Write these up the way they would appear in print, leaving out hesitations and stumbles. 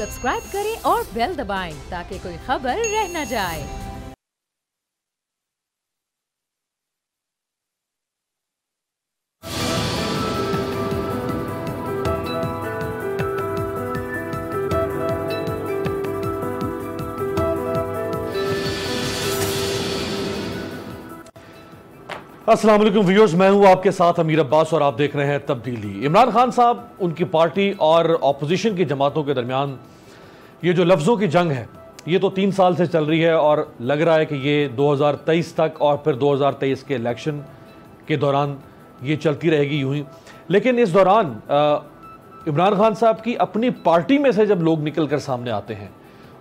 Subscribe करें और bell दबाएं ताकि कोई खबर रह न जाए। अस्सलाम वालेकुम व्यूअर्स, मैं हूं आपके साथ अमीर अब्बास और आप देख रहे हैं तब्दीली। इमरान खान साहब, उनकी पार्टी और ऑपोजिशन की जमातों के दरमियान ये जो लफ्ज़ों की जंग है, ये तो 3 साल से चल रही है और लग रहा है कि ये 2023 तक और फिर 2023 के इलेक्शन के दौरान ये चलती रहेगी यूं ही। लेकिन इस दौरान इमरान खान साहब की अपनी पार्टी में से जब लोग निकल कर सामने आते हैं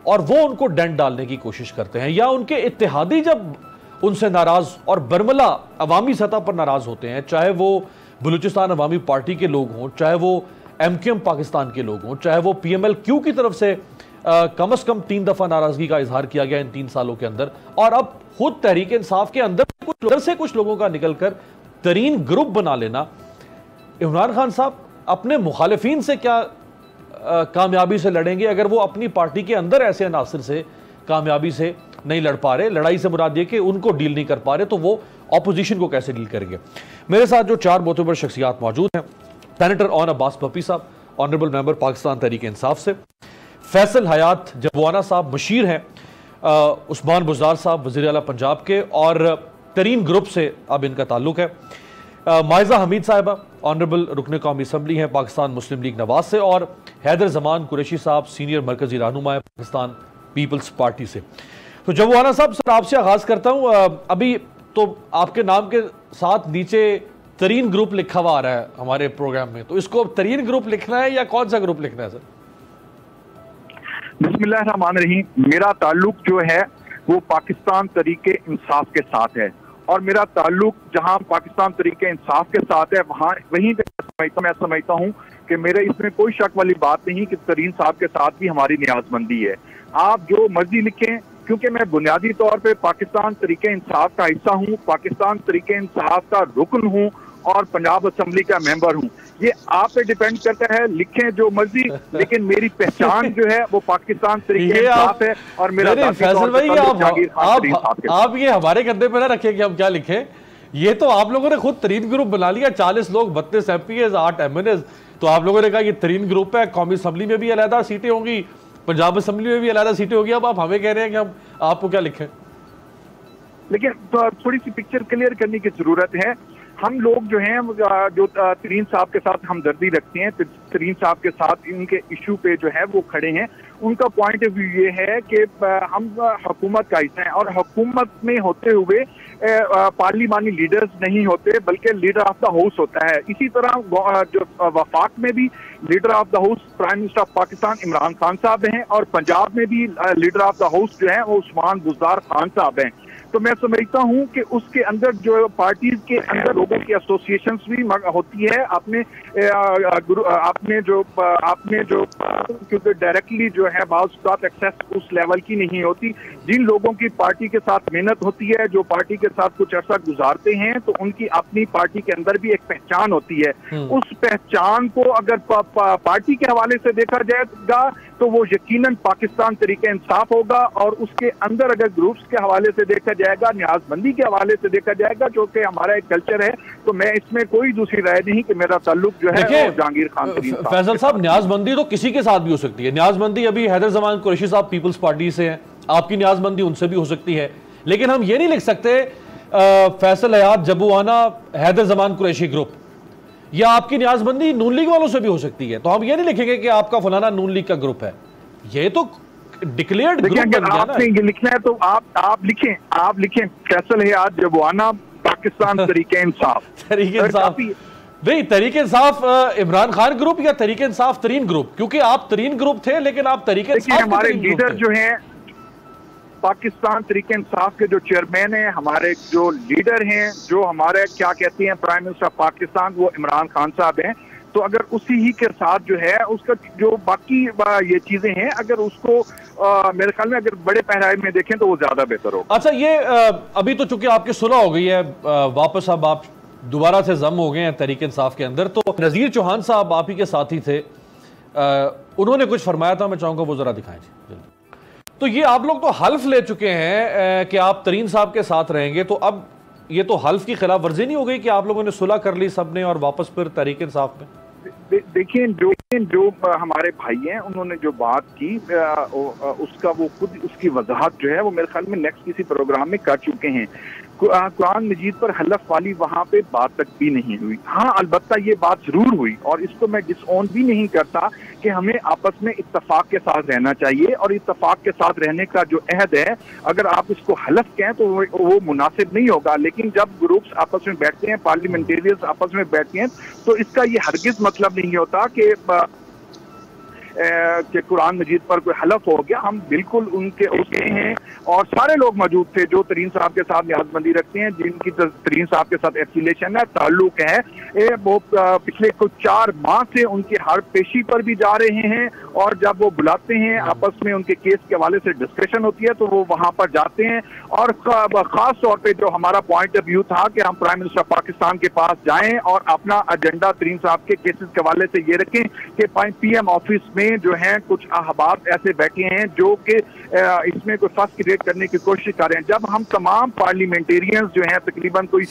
और वो उनको डेंट डालने की कोशिश करते हैं, या उनके इत्तेहादी जब उनसे नाराज और बरमला अवामी सतह पर नाराज होते हैं, चाहे वो बलूचिस्तान अवामी पार्टी के लोग हों, चाहे वो MQM पाकिस्तान के लोग हों, चाहे वो PMLQ की तरफ से कम से कम 3 दफा नाराजगी का इजहार किया गया इन 3 सालों के अंदर, और अब खुद तहरीक इंसाफ के अंदर से कुछ लोगों का निकलकर तरीन ग्रुप बना लेना। इमरान खान साहब अपने मुखालिफिन से क्या कामयाबी से लड़ेंगे अगर वो अपनी पार्टी के अंदर ऐसे अनासर से कामयाबी से नहीं लड़ पा रहे? लड़ाई से मुराद ये कि उनको डील नहीं कर पा रहे, तो वो ऑपोजिशन को कैसे डील करेंगे? मेरे साथ जो 4 मोतबर शख्सियात मौजूद हैं, सेनेटर ऑन अब्बास पप्पी साहब, ऑनरेबल मेंबर पाकिस्तान तहरीक इंसाफ से, फैसल हयात जबुआना साहब मशीर हैं, उस्मान बुज़दार साहब वज़ीर आला पंजाब के और तरीन ग्रुप से अब इनका ताल्लुक है, माइजा हमीद साहिबा ऑनरेबल रुकन कौमी असम्बली हैं पाकिस्तान मुस्लिम लीग नवाज से, और हैदर जमान कुरैशी साहब सीनियर मरकजी रहनुमा है पाकिस्तान पीपल्स पार्टी से। तो जबुआना साहब, सर आपसे आगाज करता हूं। अभी तो आपके नाम के साथ नीचे तरीन ग्रुप लिखा हुआ आ रहा है हमारे प्रोग्राम में, तो इसको तरीन ग्रुप लिखना है या कौन सा ग्रुप लिखना है सर? बिस्मिल्लाहिर्रहमानिर्रहीम। मेरा ताल्लुक जो है वो पाकिस्तान तरीके इंसाफ के साथ है, और मेरा ताल्लुक जहां पाकिस्तान तरीके इंसाफ के साथ है वहीं पे मैं समझता हूं कि मेरे इसमें कोई शक वाली बात नहीं कि तरीन साहब के साथ भी हमारी न्याजमंदी है। आप जो मर्जी लिखें, क्योंकि मैं बुनियादी तौर पे पाकिस्तान तरीके इंसाफ का हिस्सा हूँ, पाकिस्तान तरीके इंसाफ का रुकन हूँ और पंजाब असम्बली का मेंबर हूँ। ये आप पे डिपेंड करता है, लिखें जो मर्जी, लेकिन मेरी पहचान जो है वो पाकिस्तान तरीके इंसाफ है। और मेरा फैसल भाई, आप ये हमारे कंधे पे ना रखें कि हम क्या लिखें। ये तो आप लोगों ने खुद तरीन ग्रुप बना लिया, 40 लोग, 32 MPs, 8 MNs। तो आप लोगों ने कहा ये तरीन ग्रुप है, कौमी असम्बली में भी अलहदा सीटें होंगी, पंजाब असेंबली में भी अलग सीटें होगी। अब आप हमें कह रहे हैं कि हम आपको क्या लिखें? लेकिन तो थोड़ी सी पिक्चर क्लियर करने की जरूरत है। हम लोग जो हैं जो तरीन साहब के साथ हमदर्दी रखते हैं, तरीन साहब के साथ इनके इशू पे जो है वो खड़े हैं। उनका पॉइंट ऑफ व्यू ये है कि हम हुकूमत का हिस्सा हैं और हुकूमत में होते हुए पार्लिमानी लीडर्स नहीं होते बल्कि लीडर ऑफ द हाउस होता है। इसी तरह जो वफाक में भी leader of the house prime minister of Pakistan Imran Khan साहब हैं, और पंजाब में भी लीडर ऑफ द हाउस जो है वो उस्मान बुज़दार खान साहब हैं। तो मैं समझता हूं कि उसके अंदर जो पार्टीज के अंदर लोगों की एसोसिएशंस भी होती है। आपने जो क्योंकि डायरेक्टली जो है बात एक्सेस उस लेवल की नहीं होती। जिन लोगों की पार्टी के साथ मेहनत होती है, जो पार्टी के साथ कुछ अर्सा गुजारते हैं, तो उनकी अपनी पार्टी के अंदर भी एक पहचान होती है। उस पहचान को अगर पार्टी के हवाले से देखा जाएगा तो वो यकीनन पाकिस्तान तरीके इंसाफ होगा, और उसके अंदर अगर ग्रुप्स के हवाले से देखा जाएगा, न्याजमंदी के हवाले से देखा जाएगा, जो कि हमारा एक कल्चर है, तो मैं इसमें कोई दूसरी राय नहीं कि मेरा ताल्लुक जो है जहांगीर खान फैसल साहब, न्याजमंदी तो किसी के साथ भी हो सकती है। न्याजमंदी अभी हैदर जमान कुरैशी साहब पीपल्स पार्टी से हैं, आपकी न्याजमंदी उनसे भी हो सकती है, लेकिन हम ये नहीं लिख सकते फैसल हयात जबुआना हैदर जमान कुरैशी ग्रुप, या आपकी न्याजबंदी नून लीग वालों से भी हो सकती है। तो हम ये नहीं लिखेंगे कि आपका फलाना नून लीग का ग्रुप है। ये तो डिक्लेयर्ड ग्रुप बन गया ना। ये लिखना है तो आप लिखें फैसल हयात जबुआना पाकिस्तान तरीके इंसाफ। तरीके इंसाफ नहीं, तरीके इंसाफ इमरान खान ग्रुप या तरीके इंसाफ तरीन ग्रुप? क्योंकि आप तरीन ग्रुप थे, लेकिन आप तरीके इंसाफ हमारे लीडर जो हैं पाकिस्तान तरीके इंसाफ के जो चेयरमैन हैं, हमारे जो लीडर हैं, जो हमारे क्या कहते हैं प्राइम मिनिस्टर ऑफ पाकिस्तान, वो इमरान खान साहब हैं। तो अगर उसी ही के साथ जो है उसका जो बाकी ये चीजें हैं, अगर उसको मेरे ख्याल में अगर बड़े पैमाने में देखें तो वो ज्यादा बेहतर होगा। अच्छा, ये अभी तो चूंकि आपकी सुलह हो गई है, वापस अब आप दोबारा से जम हो गए हैं तहरीक इंसाफ के अंदर, तो नज़ीर चौहान साहब आप ही के साथी थे, उन्होंने कुछ फरमाया था, मैं चाहूंगा वो जरा दिखाएं जी। तो ये आप लोग तो हल्फ ले चुके हैं कि आप तरीन साहब के साथ रहेंगे, तो अब ये तो हल्फ की खिलाफ वर्जी नहीं हो गई कि आप लोगों ने सुलह कर ली सबने और वापस फिर तहरीक इंसाफ में? देखिए, जो हमारे भाई हैं उन्होंने जो बात की उसका वो खुद उसकी वजाहत जो है वो मेरे ख्याल में नेक्स्ट किसी प्रोग्राम में कर चुके हैं। कुरान मजीद पर हलफ वाली वहां पे बात तक भी नहीं हुई। हाँ, अलबत्ता ये बात जरूर हुई और इसको मैं डिसऑन भी नहीं करता कि हमें आपस में इत्तफाक के साथ रहना चाहिए और इत्तफाक के साथ रहने का जो अहद है, अगर आप इसको हलफ कहें तो वो मुनासिब नहीं होगा। लेकिन जब ग्रुप्स आपस में बैठते हैं, पार्लियामेंटेरियंस आपस में बैठते हैं, तो इसका ये हरगिज मतलब नहीं होता कि कुरान मजीद पर कोई हलफ हो गया। हम बिल्कुल उसके हैं और सारे लोग मौजूद थे जो तरीन साहब के साथ न्याजबंदी रखते हैं, जिनकी तरीन साहब के साथ एफिलिएशन है, ताल्लुक है। वो पिछले कुछ 4 माह से उनकी हर पेशी पर भी जा रहे हैं और जब वो बुलाते हैं आपस में उनके केस के हवाले से डिस्कशन होती है तो वो वहां पर जाते हैं। और खास तौर पे जो हमारा पॉइंट ऑफ व्यू था कि हम प्राइम मिनिस्टर पाकिस्तान के पास जाएं और अपना एजेंडा तरीन साहब के केसेस के हवाले से ये रखें कि पीएम ऑफिस में जो है कुछ अहबाब ऐसे बैठे हैं जो कि इसमें कोई फर्स्ट क्रिएट करने की कोशिश कर रहे हैं। जब हम तमाम पार्लियामेंटेरियंस जो हैं तकरीबन कोई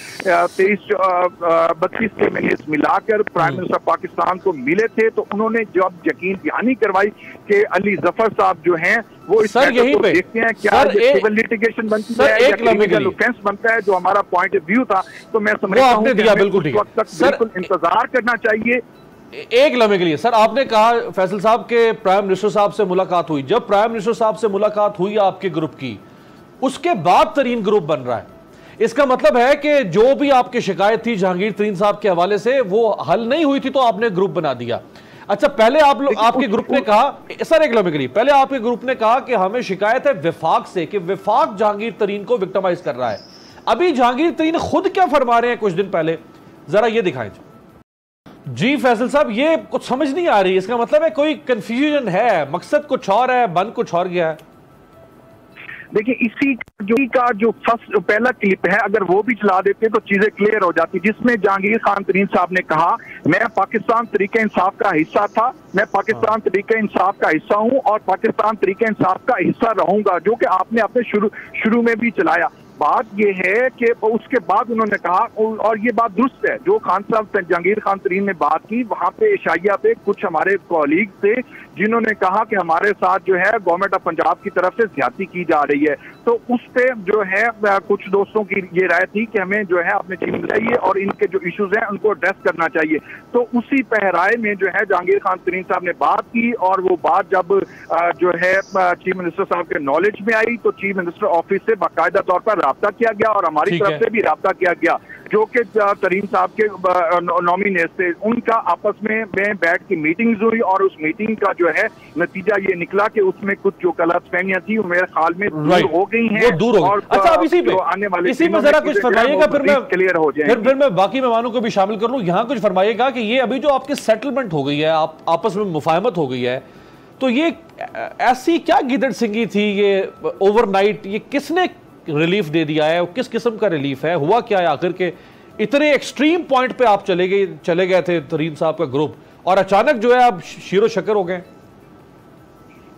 23-32 मिनट मिलाकर प्राइम मिनिस्टर पाकिस्तान को मिले थे तो उन्होंने जब यकीन दहानी करवाई कि अली जफर साहब जो हैं वो इस यहीं पे देखते हैं क्या सिविल लिटिगेशन बनती है या क्रिमिनल ऑफेंस बनता है, जो हमारा पॉइंट ऑफ व्यू था। तो मैं समझता हूं कि उस वक्त तक बिल्कुल इंतजार करना चाहिए। एक लम्हे के लिए सर, आपने कहा फैसल साहब के प्राइम मिनिस्टर साहब से मुलाकात हुई। जब प्राइम मिनिस्टर साहब से मुलाकात हुई आपके ग्रुप की, उसके बाद तरीन ग्रुप बन रहा है। इसका मतलब है कि जो भी आपकी शिकायत थी जहांगीर तरीन साहब के हवाले से वो हल नहीं हुई थी तो आपने ग्रुप बना दिया। अच्छा, पहले आपके ग्रुप ने कहा, सर एक लम्हे के लिए, पहले आपके ग्रुप ने कहा कि हमें शिकायत है विफाक से कि विफाक जहांगीर तरीन को विक्टिमाइज कर रहा है। अभी जहांगीर तरीन खुद क्या फरमा रहे हैं कुछ दिन पहले, जरा ये दिखाएं जी। फैसल साहब, ये कुछ समझ नहीं आ रही, इसका मतलब है कोई कंफ्यूजन है, मकसद कुछ और है, बन कुछ और गया है। देखिए, इसी का जो फर्स्ट पहला क्लिप है अगर वो भी चला देते तो चीजें क्लियर हो जाती, जिसमें जहांगीर खान तरीन साहब ने कहा मैं पाकिस्तान तरीके इंसाफ का हिस्सा था, मैं पाकिस्तान तरीके इंसाफ का हिस्सा हूं और पाकिस्तान तरीके इंसाफ का हिस्सा रहूंगा, जो कि आपने अपने शुरू में भी चलाया। बात यह है कि उसके बाद उन्होंने कहा, और ये बात दुरुस्त है, जो खान साहब जहांगीर खान तरीन ने बात की वहां पे एशिया पे कुछ हमारे कॉलीग थे जिन्होंने कहा कि हमारे साथ जो है गवर्नमेंट ऑफ पंजाब की तरफ से ज्यादती की जा रही है। तो उस पे जो है कुछ दोस्तों की ये राय थी कि हमें जो है अपने चीफ चाहिए और इनके जो इश्यूज हैं उनको एड्रेस करना चाहिए। तो उसी पहराए में जो है जहांगीर खान तरीन साहब ने बात की और वो बात जब जो है चीफ मिनिस्टर साहब के नॉलेज में आई तो चीफ मिनिस्टर ऑफिस से बाकायदा तौर पर राब्ता किया गया और हमारी तरफ से भी राब्ता किया गया, जो कि तरीन साहब के नॉमिनेट थे। उनका आपस में बैठ के मीटिंग्स हुई और उस मीटिंग का जो है नतीजा ये निकला कि उसमें कुछ जो गलतफहमियां थी वो मेरे ख्याल में दूर हो गई हैं। दूर हो गई। अच्छा, अब इसी में जरा कुछ फरमाइएगा, फिर मैं क्लियर हो जाए, फिर मैं बाकी मेहमानों को भी शामिल कर लूं। यहाँ कुछ फरमाइएगा कि ये अभी जो आपकी सेटलमेंट हो गई है, आप आपस में मुफाहमत हो गई है, तो ये ऐसी क्या गिदड़ सिंगी थी ये ओवरनाइट, ये किसने रिलीफ दे दिया है, किस किस्म का रिलीफ है, हुआ क्या है आखिर के इतने एक्सट्रीम पॉइंट पे आप चले गए थे तरीन साहब का ग्रुप और अचानक जो है आप शीरो शक्कर हो गए?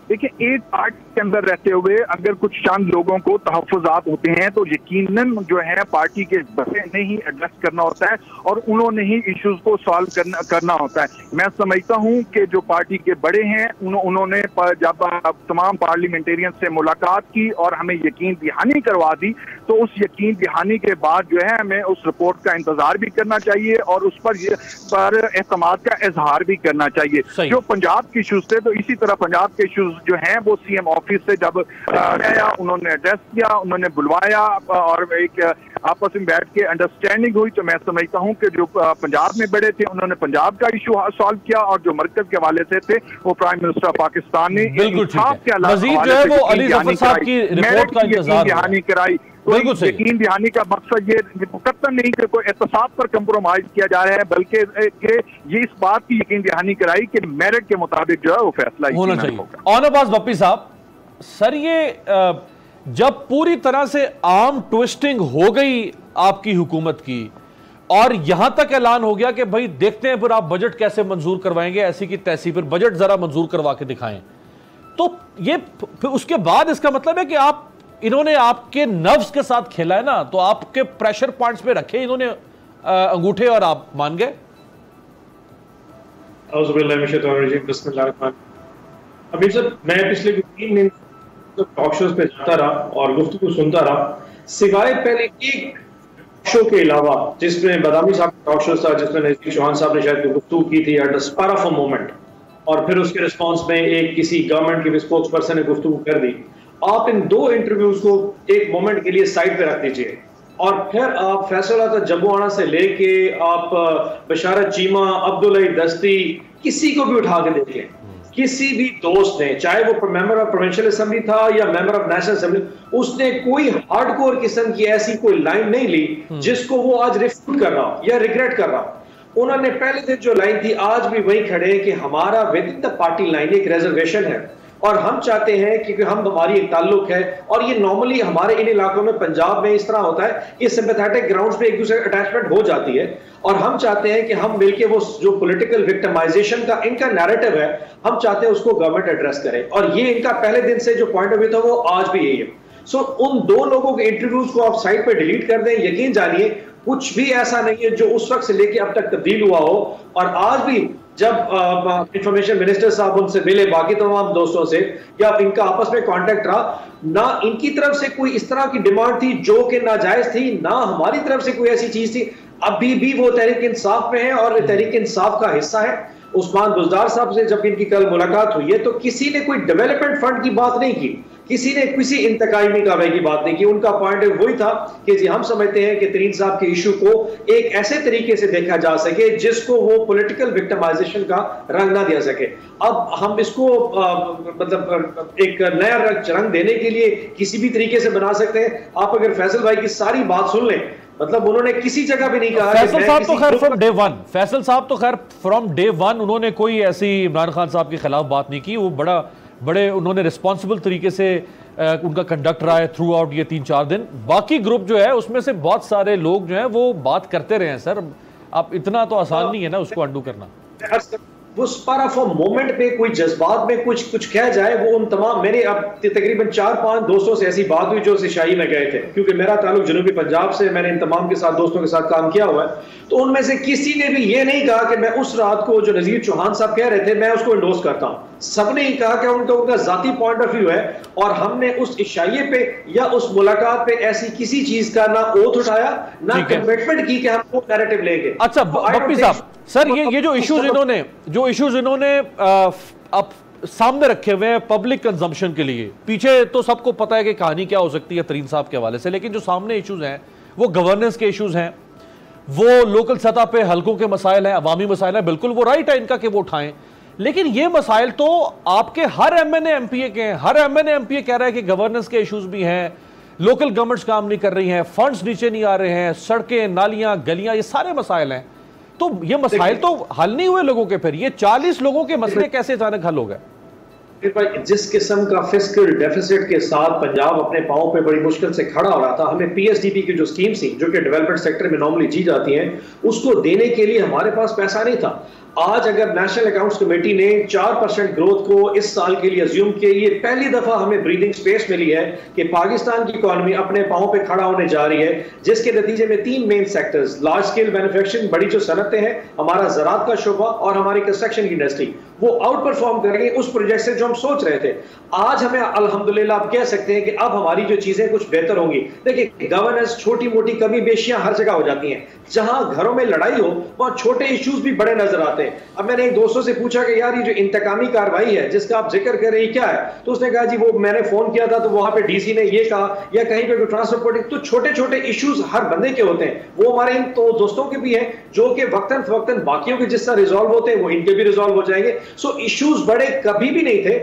देखिए, एक पार्टी के अंदर रहते हुए अगर कुछ चंद लोगों को तहफ़्फ़ुज़ात होते हैं तो यकीनन जो है पार्टी के बड़े ने ही एड्रेस करना होता है और उन्होंने ही इश्यूज को सॉल्व करना होता है। मैं समझता हूं कि जो पार्टी के बड़े हैं उन्होंने जब तमाम पार्लियामेंटेरियन से मुलाकात की और हमें यकीन दहानी करवा दी, तो उस यकीन दहानी के बाद जो है हमें उस रिपोर्ट का इंतजार भी करना चाहिए और उस पर एतमाद का इजहार भी करना चाहिए। जो पंजाब के इश्यूज थे, तो इसी तरह पंजाब के इश्यूज जो हैं वो सीएम ऑफिस से जब आया, उन्होंने एड्रेस किया, उन्होंने बुलवाया और एक आपस में बैठ के अंडरस्टैंडिंग हुई। तो मैं समझता हूं कि जो पंजाब में बड़े थे उन्होंने पंजाब का इशू सॉल्व किया और जो मरकज के हवाले से थे वो प्राइम मिनिस्टर पाकिस्तान ने दहानी कराई। यकीन दहानी का मकसद ये कतई नहीं कि कोई एहतसाब पर कंप्रोमाइज किया जा रहा है, बल्कि ये इस बात की यकीन दहानी कराई कि मेरिट के मुताबिक जो है वो फैसला होना चाहिए। ऑनरबाज बप्पी साहब, सर ये जब पूरी तरह से आर्म ट्विस्टिंग हो गई आपकी हुकूमत की और यहां तक ऐलान हो गया कि भाई देखते हैं फिर आप बजट कैसे मंजूर करवाएंगे, ऐसी की तैसी फिर बजट जरा मंजूर करवा के दिखाएं। तो ये फिर उसके बाद इसका मतलब है कि आप इन्होंने आपके नर्व्स के साथ खेला है ना, तो आपके प्रेशर पॉइंट्स पे रखे इन्होंने अंगूठे और आप मान गए। अभी सर मैं पिछले 3 दिन टॉक शोज पे जाता रहा और गुफ्तगू सुनता रहा, सिवाय पहले एक शो के अलावा जिसमें बदामी साहब का टॉक शो था, जिसमें नजदीक चौहान साहब ने शायद गुफ्तगू की थी at the spur of a moment, और फिर उसके रिस्पांस में एक किसी गवर्नमेंट के स्पोक्स पर्सन ने गुफ्तगू कर दी। आप इन 2 इंटरव्यूज को एक मोमेंट के लिए साइड पे रख दीजिए और फिर आप फैसला था जम्बुआना से लेके आप बशारत चीमा, अब्दुल्ला दस्ती, किसी को भी उठा के देखिए, किसी भी दोस्त ने, चाहे वो मेंबर ऑफ प्रोविंशियल असेंबली था या मेंबर ऑफ नेशनल असेंबली, उसने कोई हार्डकोर किस्म की ऐसी कोई लाइन नहीं ली जिसको वो आज रिफ्यूट कर रहा हो या रिग्रेट कर रहा हो। उन्होंने पहले दिन जो लाइन थी आज भी वही खड़े हैं कि हमारा with in the party line एक रिजर्वेशन है और हम चाहते हैं क्योंकि हम हमारी एक ताल्लुक है, और ये नॉर्मली हमारे इन इलाकों में पंजाब में इस तरह होता है कि सिंपैथेटिक ग्राउंड्स पे एक दूसरे अटैचमेंट हो जाती है, और हम चाहते हैं कि हम मिलके वो जो पॉलिटिकल विक्टिमाइजेशन का इनका नैरेटिव है, हम चाहते हैं उसको गवर्नमेंट एड्रेस करे, और ये इनका पहले दिन से जो पॉइंट ऑफ व्यू था वो आज भी यही है। सो उन 2 लोगों के इंटरव्यूज को आप साइड पे डिलीट कर दें, यकीन जानिए कुछ भी ऐसा नहीं है जो उस वक्त से लेके अब तक तब्दील हुआ हो। और आज भी जब इंफॉर्मेशन मिनिस्टर साहब उनसे मिले, बाकी तमाम दोस्तों से, या इनका आपस में कांटेक्ट रहा, ना इनकी तरफ से कोई इस तरह की डिमांड थी जो कि नाजायज थी, ना हमारी तरफ से कोई ऐसी चीज थी। अभी भी वो तहरीक इंसाफ में है और तहरीक इंसाफ का हिस्सा है। उस्मान बुजदार साहब से जब इनकी कल मुलाकात हुई है तो किसी ने कोई डेवलपमेंट फंड की बात नहीं की, किसी ने किसी इंतकामी कार्रवाई की बात नहीं की। उनका पॉइंट वही था कि जी हम समझते हैं कि तरीन साहब के इशू को एक ऐसे तरीके से देखा जा सके जिसको वो पॉलिटिकल विक्टिमाइजेशन का रंग ना दिया सके। अब हम इसको मतलब एक नया रंग देने के लिए किसी भी तरीके से बना सकते हैं। आप अगर फैसल भाई की सारी बात सुन लें, मतलब उन्होंने किसी जगह भी नहीं कहा। फैसल साहब तो खैर फ्रॉम डे वन, फैसल साहब तो खैर फ्रॉम डे वन उन्होंने कोई ऐसी इमरान खान साहब के खिलाफ बात नहीं की। वो बड़े उन्होंने रिस्पॉन्सिबल तरीके से उनका कंडक्ट रहा है थ्रू आउट ये 3-4 दिन। बाकी ग्रुप जो है उसमें से बहुत सारे लोग जो हैं वो बात करते रहे हैं। सर आप इतना तो आसान नहीं है ना उसको अंडू करना। वो स्पर ऑफ अ मोमेंट पे कोई जज्बात में कुछ कह जाए, वो उन तमाम, मैंने अब तकरीबन 4-5 दोस्तों से ऐसी बात हुई जो सिशाई में गए थे, क्योंकि मेरा ताल्लुक जनूबी पंजाब से, मैंने इन तमाम के साथ दोस्तों के साथ काम किया हुआ है। तो उनमें से किसी ने भी ये नहीं कहा कि मैं उस रात को जो नजीर चौहान साहब कह रहे थे मैं उसको इंडोर्स करता हूं। सबने ही कहा कि उनका जाती पॉइंट ऑफ व्यू है, और हमने उस इशाये पे या उस मुलाकात पे ऐसी किसी चीज का ना ओथ उठाया ना कमिटमेंट की कि हम वो नैरेटिव लेंगे। अच्छा बप्पी साहब, सर ये जो इश्यूज इन्होंने अब सामने रखे हुए हैं पब्लिक कंजम्पशन के लिए, पीछे तो सबको पता है कि कहानी क्या हो सकती है तरीन साहब के हवाले से, लेकिन जो सामने इश्यूज हैं वो गवर्नेंस के इश्यूज हैं, वो लोकल सतह पे हल्कों के मसाइल हैं, अवामी मसाइल हैं। बिल्कुल वो राइट है इनका कि वो उठाएं, लेकिन ये मसाइल तो आपके हर एमएनए एमपीए के हैं। हर एमएनए एमपीए कह रहा है कि गवर्नेंस के इश्यूज भी हैं, लोकल गवर्नमेंट्स काम नहीं कर रही हैं, फंड्स नीचे नहीं आ रहे हैं, सड़कें, नालियां, गलियां, ये सारे मसाइल हैं। तो ये मसाइल तो हल नहीं हुए लोगों के, फिर ये 40 लोगों के मसले कैसे अचानक हल हो गए? जिस किस्म का फिस्कल डेफिसिट के साथ पंजाब अपने पांव पे बड़ी मुश्किल से खड़ा हो रहा था, हमें पीएसडीपी की जो स्कीम थी जो कि डेवलपमेंट सेक्टर में नॉर्मली दी जाती हैं, उसको देने के लिए हमारे पास पैसा नहीं था। आज अगर नेशनल अकाउंट्स कमेटी ने 4% ग्रोथ को इस साल के लिए अज्यूम किया, ये पहली दफा हमें ब्रीदिंग स्पेस मिली है कि पाकिस्तान की इकोनॉमी अपने पांव पे खड़ा होने जा रही है, जिसके नतीजे में 3 main sectors, large scale manufacturing, बड़ी जो सनतें हैं, हमारा ज़राअत का शोबा और हमारी कंस्ट्रक्शन की इंडस्ट्री, वो आउट परफॉर्म करेंगे उस प्रोजेक्ट से जो हम सोच रहे थे। आज हमें अल्हम्दुलिल्लाह आप कह सकते हैं कि अब हमारी जो चीजें कुछ बेहतर होंगी। देखिए गवर्नेंस छोटी मोटी कमी बेशियां हर जगह हो जाती हैं, जहां घरों में लड़ाई हो वहां छोटे इश्यूज भी बड़े नजर आते हैं। अब मैंने एक दोस्तों से पूछा कि यार ये जो इंतकामी कार्रवाई है जिसका आप जिक्र कर रहे हैं क्या है, तो उसने कहा जी वो मैंने फोन किया था तो वहां पे डीसी ने ये कहा, या कहीं पे ट्रांसपोर्टिंग। तो छोटे छोटे इश्यूज हर बंदे के होते हैं, वो हमारे इन तो दोस्तों के भी हैं जो कि वक्तन फवक्तन बाकियों के जिस तरह रिजॉल्व होते हैं वो इनके भी रिजॉल्व हो जाएंगे। सो इश्यूज बड़े कभी भी नहीं थे।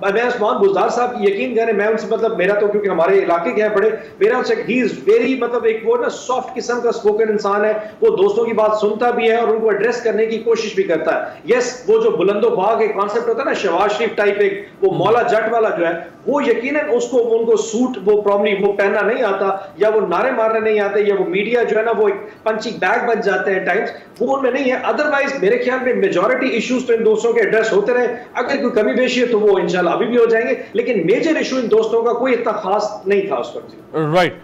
मैं उस्मान बुज़दार साहब की यकीन करें, मैं उनसे मतलब मेरा तो क्योंकि हमारे इलाके के हैं बड़े, मेरा उनसे ही इज वेरी मतलब एक वो ना सॉफ्ट किस्म का स्पोकन इंसान है, वो दोस्तों की बात सुनता भी है और उनको एड्रेस करने की कोशिश भी करता है। यस, वो जो बुलंदो बाग एक कॉन्सेप्ट होता है ना शहबाज शरीफ टाइप, एक वो मौला जट वाला जो है, वो यकीनन उसको उनको सूट वो प्रॉब्लम वो पहनना नहीं आता, या वो नारे मारने नहीं आते, या वो मीडिया जो है ना वो एक पंचिंग बैग बन जाते हैं टाइम्स, वो उनमें नहीं है। अदरवाइज मेरे ख्याल में मेजॉरिटी इश्यूज तो इन दोस्तों के एड्रेस होते रहे, अगर कोई कमी बेशी है तो वो इंशाल्लाह अभी भी हो जाएंगे, लेकिन मेजर इशू इन दोस्तों का कोई इतना खास नहीं था उस पर। राइट,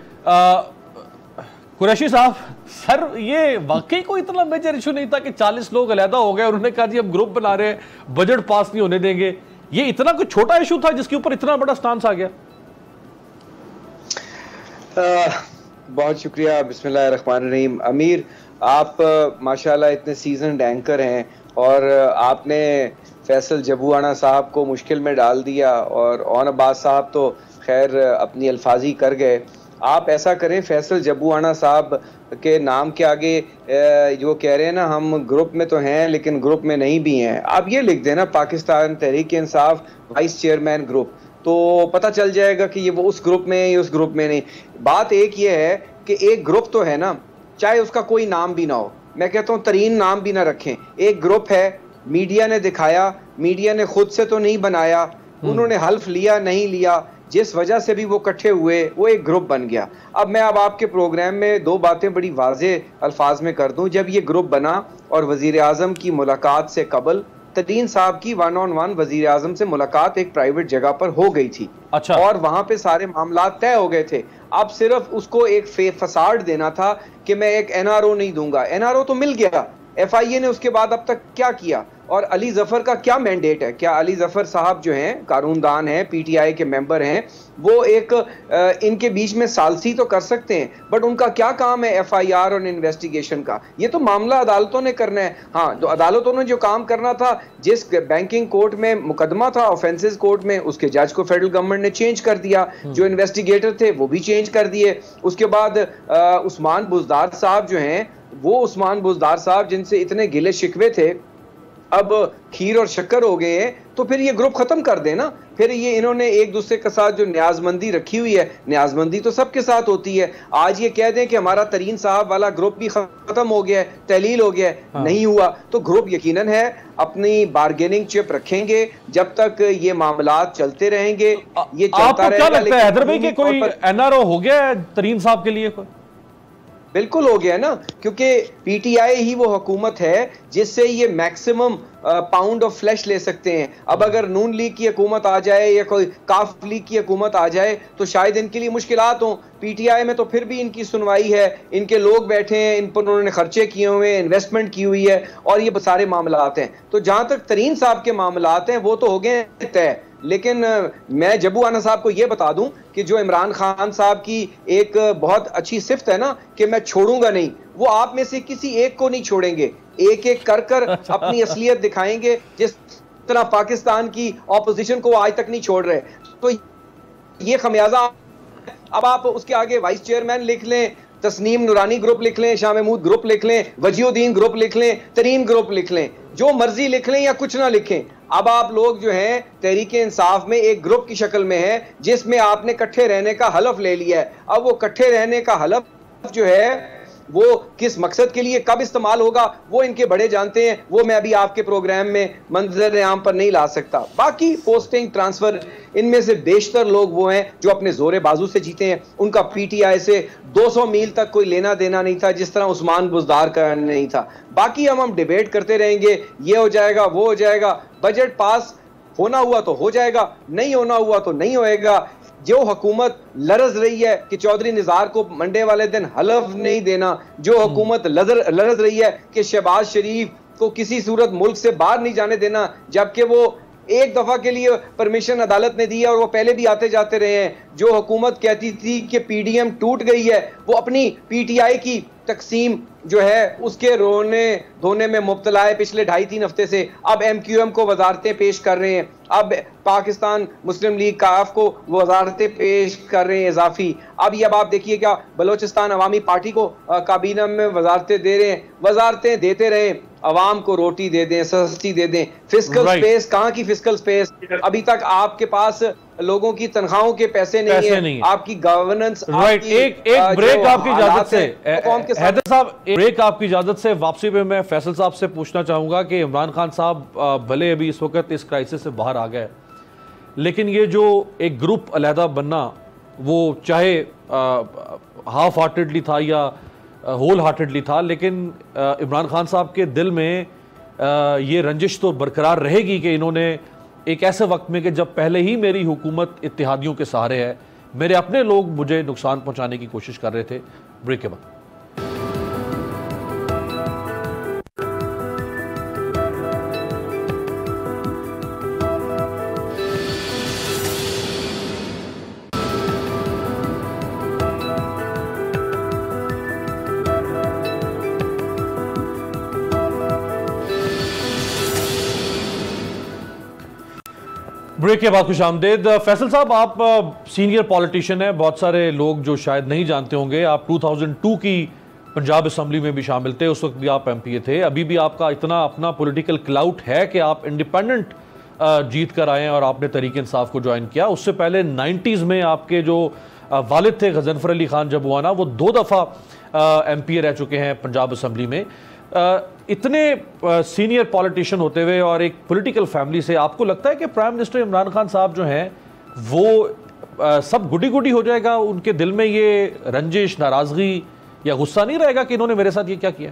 कुरैशी साहब, सर ये वाकई कोई इतना मेजर इशू नहीं था कि 40 लोग अलहदा हो गए और उन्होंने कहा जी हम ग्रुप बना रहे हैं, बजट पास नहीं होने देंगे। ये इतना कोई छोटा इशू था जिसके ऊपर इतना बड़ा स्टांस आ गया? बहुत शुक्रिया, बिस्मिल्लाहिर्रहमानिर्रहीम। अमीर, आप माशाल्लाह इतने सीजन्ड एंकर हैं और आपने फैसल जबूआना साहब को मुश्किल में डाल दिया और ओन अब्बास साहब तो खैर अपनी अल्फाजी कर गए। आप ऐसा करें, फैसल जबूआना साहब के नाम के आगे जो कह रहे हैं ना हम ग्रुप में तो हैं लेकिन ग्रुप में नहीं भी हैं, आप ये लिख देना Pakistan Tehreek Insaf vice chairman group, तो पता चल जाएगा कि ये वो उस ग्रुप में है या उस ग्रुप में नहीं। बात एक ये है कि एक ग्रुप तो है ना, चाहे उसका कोई नाम भी ना हो, मैं कहता हूँ तरीन नाम भी ना रखें, एक ग्रुप है, मीडिया ने दिखाया, मीडिया ने खुद से तो नहीं बनाया, उन्होंने हल्फ लिया नहीं लिया, जिस वजह से भी वो इकट्ठे हुए वो एक ग्रुप बन गया। अब मैं अब आपके प्रोग्राम में दो बातें बड़ी वाज़े अल्फाज में कर दूं। जब ये ग्रुप बना और वजीर आज़म की मुलाकात से कबल तरीन साहब की 1-on-1 वजीर आज़म से मुलाकात एक प्राइवेट जगह पर हो गई थी। अच्छा। और वहां पे सारे मामला तय हो गए थे। अब सिर्फ उसको एक फसाड देना था कि मैं एक NRO नहीं दूंगा। NRO तो मिल गया, FIA ने उसके बाद अब तक क्या किया, और अली जफर का क्या मैंडेट है? क्या अली जफर साहब जो हैं कानूनदान हैं, PTI के मेंबर हैं, वो एक इनके बीच में सालसी तो कर सकते हैं, बट उनका क्या काम है FIR और इन्वेस्टिगेशन का? ये तो मामला अदालतों ने करना है। हाँ, तो अदालतों ने जो काम करना था, जिस बैंकिंग कोर्ट में मुकदमा था ऑफेंसेस कोर्ट में, उसके जज को फेडरल गवर्नमेंट ने चेंज कर दिया, जो इन्वेस्टिगेटर थे वो भी चेंज कर दिए। उसके बाद उस्मान बुज़दार साहब जो हैं, वो उस्मान बुज़दार साहब जिनसे इतने गिले शिकवे थे अब खीर और शक्कर हो गए हैं, तो फिर ये ग्रुप खत्म कर देना। फिर ये इन्होंने एक दूसरे के साथ जो न्याजमंदी रखी हुई है, न्याजमंदी तो सबके साथ होती है। आज ये कह दें कि हमारा तरीन साहब वाला ग्रुप भी खत्म हो गया है, तहलील हो गया है, हाँ। नहीं हुआ तो ग्रुप यकीनन है अपनी बार्गेनिंग चिप रखेंगे जब तक ये मामला चलते रहेंगे। ये चलता रहेगा। क्या लगता है हैदर भाई कि कोई NRO हो गया है तरीन साहब के लिए? बिल्कुल हो गया ना, क्योंकि PTI ही वो हुकूमत है जिससे ये मैक्सिमम पाउंड ऑफ फ्लैश ले सकते हैं। अब अगर नून लीग की हुकूमत आ जाए या कोई काफ लीग की हुकूमत आ जाए तो शायद इनके लिए मुश्किलात हों। PTI में तो फिर भी इनकी सुनवाई है, इनके लोग बैठे हैं, इन पर उन्होंने खर्चे किए हुए हैं, इन्वेस्टमेंट की हुई है, और ये सारे मामलात हैं। तो जहां तक तरीन साहब के मामलात हैं वो तो हो गए तय। लेकिन मैं जबूआना साहब को यह बता दूं कि जो इमरान खान साहब की एक बहुत अच्छी सिफ्त है ना कि मैं छोड़ूंगा नहीं, वो आप में से किसी एक को नहीं छोड़ेंगे, एक एक कर कर अपनी असलियत दिखाएंगे, जिस तरह पाकिस्तान की ऑपोजिशन को आज तक नहीं छोड़ रहे। तो ये खमियाजा, अब आप उसके आगे वाइस चेयरमैन लिख लें, तस्नीम नूरानी ग्रुप लिख लें, शाह महमूद ग्रुप लिख लें, वजीउद्दीन ग्रुप लिख लें, तरीन ग्रुप लिख लें, जो मर्जी लिख लें या कुछ ना लिखें। अब आप लोग जो हैं तहरीक इंसाफ में एक ग्रुप की शक्ल में है जिसमें आपने इकट्ठे रहने का हलफ ले लिया है। अब वो इकट्ठे रहने का हलफ जो है वो किस मकसद के लिए कब इस्तेमाल होगा वो इनके बड़े जानते हैं, वो मैं अभी आपके प्रोग्राम में मंजर आम पर नहीं ला सकता। बाकी पोस्टिंग ट्रांसफर, इनमें से बेशतर लोग वो हैं जो अपने जोरे बाजू से जीते हैं। उनका PTI से 200 मील तक कोई लेना देना नहीं था, जिस तरह उस्मान बुज़दार का नहीं था। बाकी हम डिबेट करते रहेंगे, ये हो जाएगा वो हो जाएगा, बजट पास होना हुआ तो हो जाएगा, नहीं होना हुआ तो नहीं होएगा। जो हुकूमत लरज रही है कि चौधरी निज़ार को मंडे वाले दिन हलफ नहीं देना, जो हुकूमत लरज रही है कि शहबाज शरीफ को किसी सूरत मुल्क से बाहर नहीं जाने देना, जबकि वो एक दफा के लिए परमिशन अदालत ने दी है और वो पहले भी आते जाते रहे हैं। जो हुकूमत कहती थी कि PDM टूट गई है, वो अपनी PTI की तकसीम जो है उसके रोने धोने में मुब्तला है पिछले 2.5-3 हफ्ते से। अब MQM को वजारतें पेश कर रहे हैं, अब पाकिस्तान मुस्लिम लीग काफ को वजारतें पेश कर रहे हैं इजाफी। अब ये आप देखिए क्या बलोचिस्तान अवामी पार्टी को काबीना में वजारतें दे रहे हैं। वजारतें देते रहे, अवाम को रोटी दे दें, सस्ती दे दें। फिस्कल स्पेस, कहाँ की फिस्कल स्पेस? अभी तक आपके पास लोगों की तनख्वाहों के पैसे नहीं है। आपकी गवर्नेंस एक ब्रेक आपकी इजाजत से, हैदर साहब, एक ब्रेक आपकी इजाजत से। वापसी में मैं फैसल साहब से पूछना चाहूंगा कि इमरान खान साहब भले अभी इस वक्त इस क्राइसिस से बाहर आ गए, लेकिन ये जो एक ग्रुप अलहदा बनना, वो चाहे हाफ हार्टेडली था या होल हार्टेडली था, लेकिन इमरान खान साहब के दिल में ये रंजिश तो बरकरार रहेगी कि इन्होंने एक ऐसे वक्त में कि जब पहले ही मेरी हुकूमत इत्तेहादियों के सहारे है, मेरे अपने लोग मुझे नुकसान पहुंचाने की कोशिश कर रहे थे। ब्रेक के बाद ब्रेक के बाद खुश आमदेद। फैसल साहब, आप सीनियर पॉलिटिशियन हैं, बहुत सारे लोग जो शायद नहीं जानते होंगे, आप 2002 की पंजाब असम्बली में भी शामिल थे, उस वक्त भी आप MPA थे। अभी भी आपका इतना अपना पॉलिटिकल क्लाउट है कि आप इंडिपेंडेंट जीत कर आए हैं और आपने तहरीक इंसाफ को ज्वाइन किया। उससे पहले 90s में आपके जो वालिद थे गजनफर अली खान जबुआना, वो 2 दफ़ा MPA रह चुके हैं पंजाब असम्बली में। इतने सीनियर पॉलिटिशियन होते हुए और एक पॉलिटिकल फैमिली से, आपको लगता है कि प्राइम मिनिस्टर इमरान खान साहब जो हैं वो सब गुडी गुडी हो जाएगा, उनके दिल में ये रंजिश, नाराजगी या गुस्सा नहीं रहेगा कि इन्होंने मेरे साथ ये क्या किया?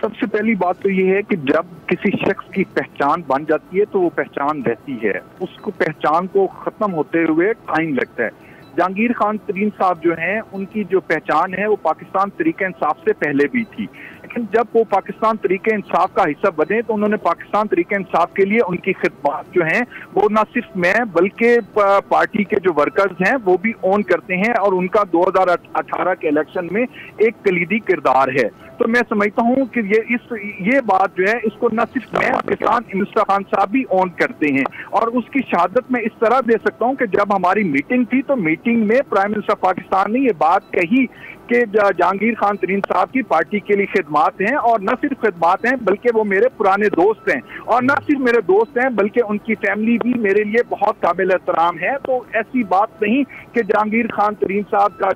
सबसे पहली बात तो ये है कि जब किसी शख्स की पहचान बन जाती है तो वो पहचान रहती है, उसको पहचान को खत्म होते हुए टाइम लगता है। जहांगीर खान तरीन साहब जो हैं, उनकी जो पहचान है वो पाकिस्तान तरीके इंसाफ से पहले भी थी, लेकिन जब वो पाकिस्तान तरीके इंसाफ का हिस्सा बने तो उन्होंने पाकिस्तान तरीके इंसाफ के लिए उनकी खिदमत जो हैं वो न सिर्फ मैं बल्कि पार्टी के जो वर्कर्स हैं वो भी ऑन करते हैं, और उनका 2018 के इलेक्शन में एक कलीदी किरदार है। तो मैं समझता हूँ कि ये बात जो है इसको न सिर्फ मैं, पाकिस्तान इमरान खान साहब भी ऑन करते हैं। और उसकी शहादत मैं इस तरह दे सकता हूँ कि जब हमारी मीटिंग थी तो मीटिंग में प्राइम मिनिस्टर पाकिस्तान ने ये बात कही कि जहांगीर खान तरीन साहब की पार्टी के लिए खिदमात हैं, और न सिर्फ खिदमात हैं बल्कि वो मेरे पुराने दोस्त हैं, और न सिर्फ मेरे दोस्त हैं बल्कि उनकी फैमिली भी मेरे लिए बहुत काबिल एहतराम है। तो ऐसी बात नहीं कि जहांगीर खान तरीन साहब का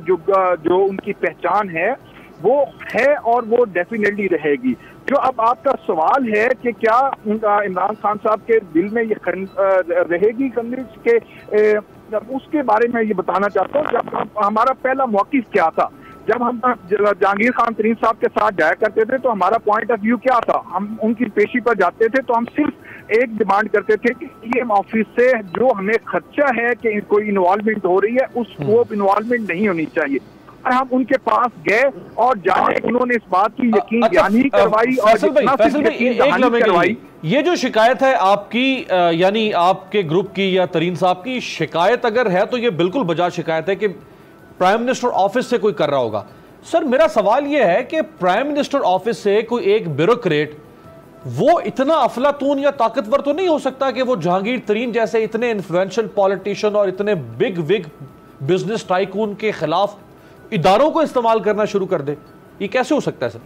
जो उनकी पहचान है वो है और वो डेफिनेटली रहेगी। जो अब आपका सवाल है कि क्या इमरान खान साहब के दिल में ये रहेगी खंदिश के, उसके बारे में ये बताना चाहता हूँ। जब हमारा पहला मौक़िफ़ क्या था, जब हम जहांगीर खान तरीन साहब के साथ जाया करते थे तो हमारा पॉइंट ऑफ व्यू क्या था, हम उनकी पेशी पर जाते थे तो हम सिर्फ एक डिमांड करते थे कि EM ऑफिस से जो हमें खर्चा है कि कोई इन्वॉल्वमेंट हो रही है वो इन्वॉल्वमेंट नहीं होनी चाहिए। और हम उनके पास गए और जाने उन्होंने इस बात की यकीन दहानी करवाई और करवाई। ये जो शिकायत है आपकी, यानी आपके ग्रुप की या तरीन साहब की शिकायत अगर है तो ये बिल्कुल बजाय शिकायत है कि प्राइम मिनिस्टर ऑफिस से कोई कर रहा होगा। सर, मेरा सवाल यह है कि प्राइम मिनिस्टर ऑफिस से कोई एक ब्यूरोक्रेट वो इतना अफलातून या ताकतवर तो नहीं हो सकता कि वो जहांगीर तरीन जैसे इतने इन्फ्लुएंशियल पॉलिटिशियन और इतने बिग विग बिजनेस टाइकून के खिलाफ इदारों को इस्तेमाल करना शुरू कर दे? ये कैसे हो सकता है सर?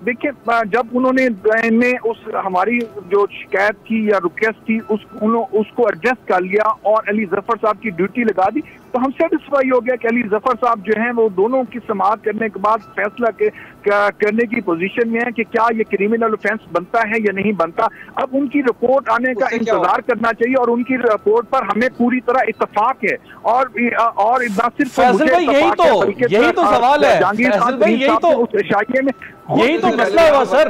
देखिए, जब उन्होंने उस हमारी जो शिकायत थी या रिक्वेस्ट थी उसको एडजस्ट कर लिया और अली जफर साहब की ड्यूटी लगा दी, तो हम सेटिस्फाई हो गया कि अली जफर साहब जो हैं वो दोनों की समाअत करने के बाद फैसला करने की पोजीशन में है कि क्या ये क्रिमिनल ऑफेंस बनता है या नहीं बनता। अब उनकी रिपोर्ट आने का इंतजार करना चाहिए और उनकी रिपोर्ट पर हमें पूरी तरह इत्तेफाक है। और ना सिर्फ यही तो सवाल है जहांगीर खान यही तो मसला हुआ सर,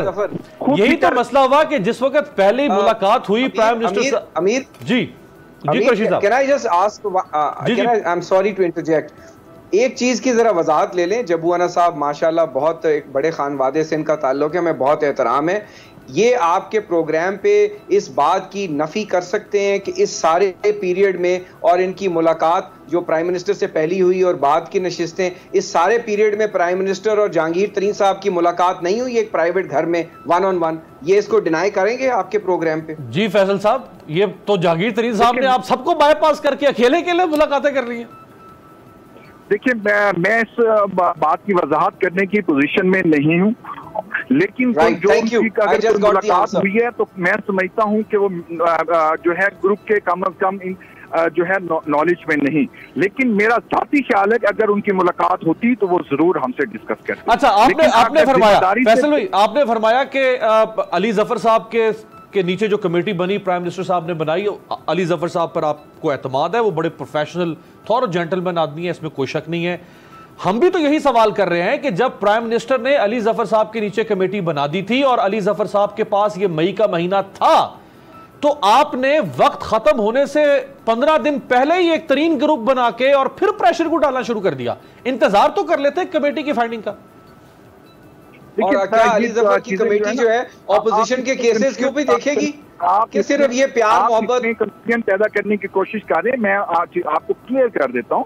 यही तो मसला हुआ कि जिस वक्त पहले मुलाकात हुई प्राइम मिनिस्टर अमीर जी साहब, can I just ask, I'm sorry to interject, एक चीज की जरा वजाहत ले लें। जबुआना साहब माशाल्लाह बहुत एक बड़े खानवादे से इनका ताल्लुक है, हमें बहुत एहतराम है। ये आपके प्रोग्राम पे इस बात की नफी कर सकते हैं कि इस सारे पीरियड में और इनकी मुलाकात जो प्राइम मिनिस्टर से पहली हुई और बाद की नशिस्तें, इस सारे पीरियड में प्राइम मिनिस्टर और जहांगीर तरीन साहब की मुलाकात नहीं हुई एक प्राइवेट घर में 1-on-1? ये इसको डिनाई करेंगे आपके प्रोग्राम पे? जी फैसल साहब, ये तो जहांगीर तरीन साहब ने आप सबको बाईपास करके अकेले अकेले मुलाकातें कर रही हैं। देखिए, मैं इस बात की वजाहत करने की पोजीशन में नहीं हूं, लेकिन जो अगर मुलाकात हुई है तो मैं समझता हूं कि वो जो है ग्रुप के कम अज कम जो है नॉलेज में नहीं, लेकिन मेरा जाती ख्याल है कि अगर उनकी मुलाकात होती तो वो जरूर हमसे डिस्कस करते। अच्छा, आपने फरमाया फैसल भाई, आपने फरमाया कि अली जफर साहब के नीचे जो कमेटी बनी प्राइम मिनिस्टर साहब ने बनाई, अली जफर साहब पर आपको एतमाद है, वो बड़े प्रोफेशनल थॉर जेंटलमैन आदमी है, इसमें कोई शक नहीं है। हम भी तो यही सवाल कर रहे हैं कि जब प्राइम मिनिस्टर ने अली जफर साहब के नीचे कमेटी बना दी थी और अली जफर साहब के पास ये मई का महीना था, तो आपने वक्त खत्म होने से 15 दिन पहले ही एक तरीन ग्रुप बना के और फिर प्रेशर को डालना शुरू कर दिया। इंतजार तो कर लेते कमेटी की फाइंडिंग का। और क्या अली जफर की कमेटी जो है ऑपोजिशन के केसेस क्यों भी देखेगी कि सिर्फ ये प्यार मोहब्बत कंफ्यूजन पैदा करने की कोशिश कर रहे हैं? मैं आपको क्लियर कर देता हूँ,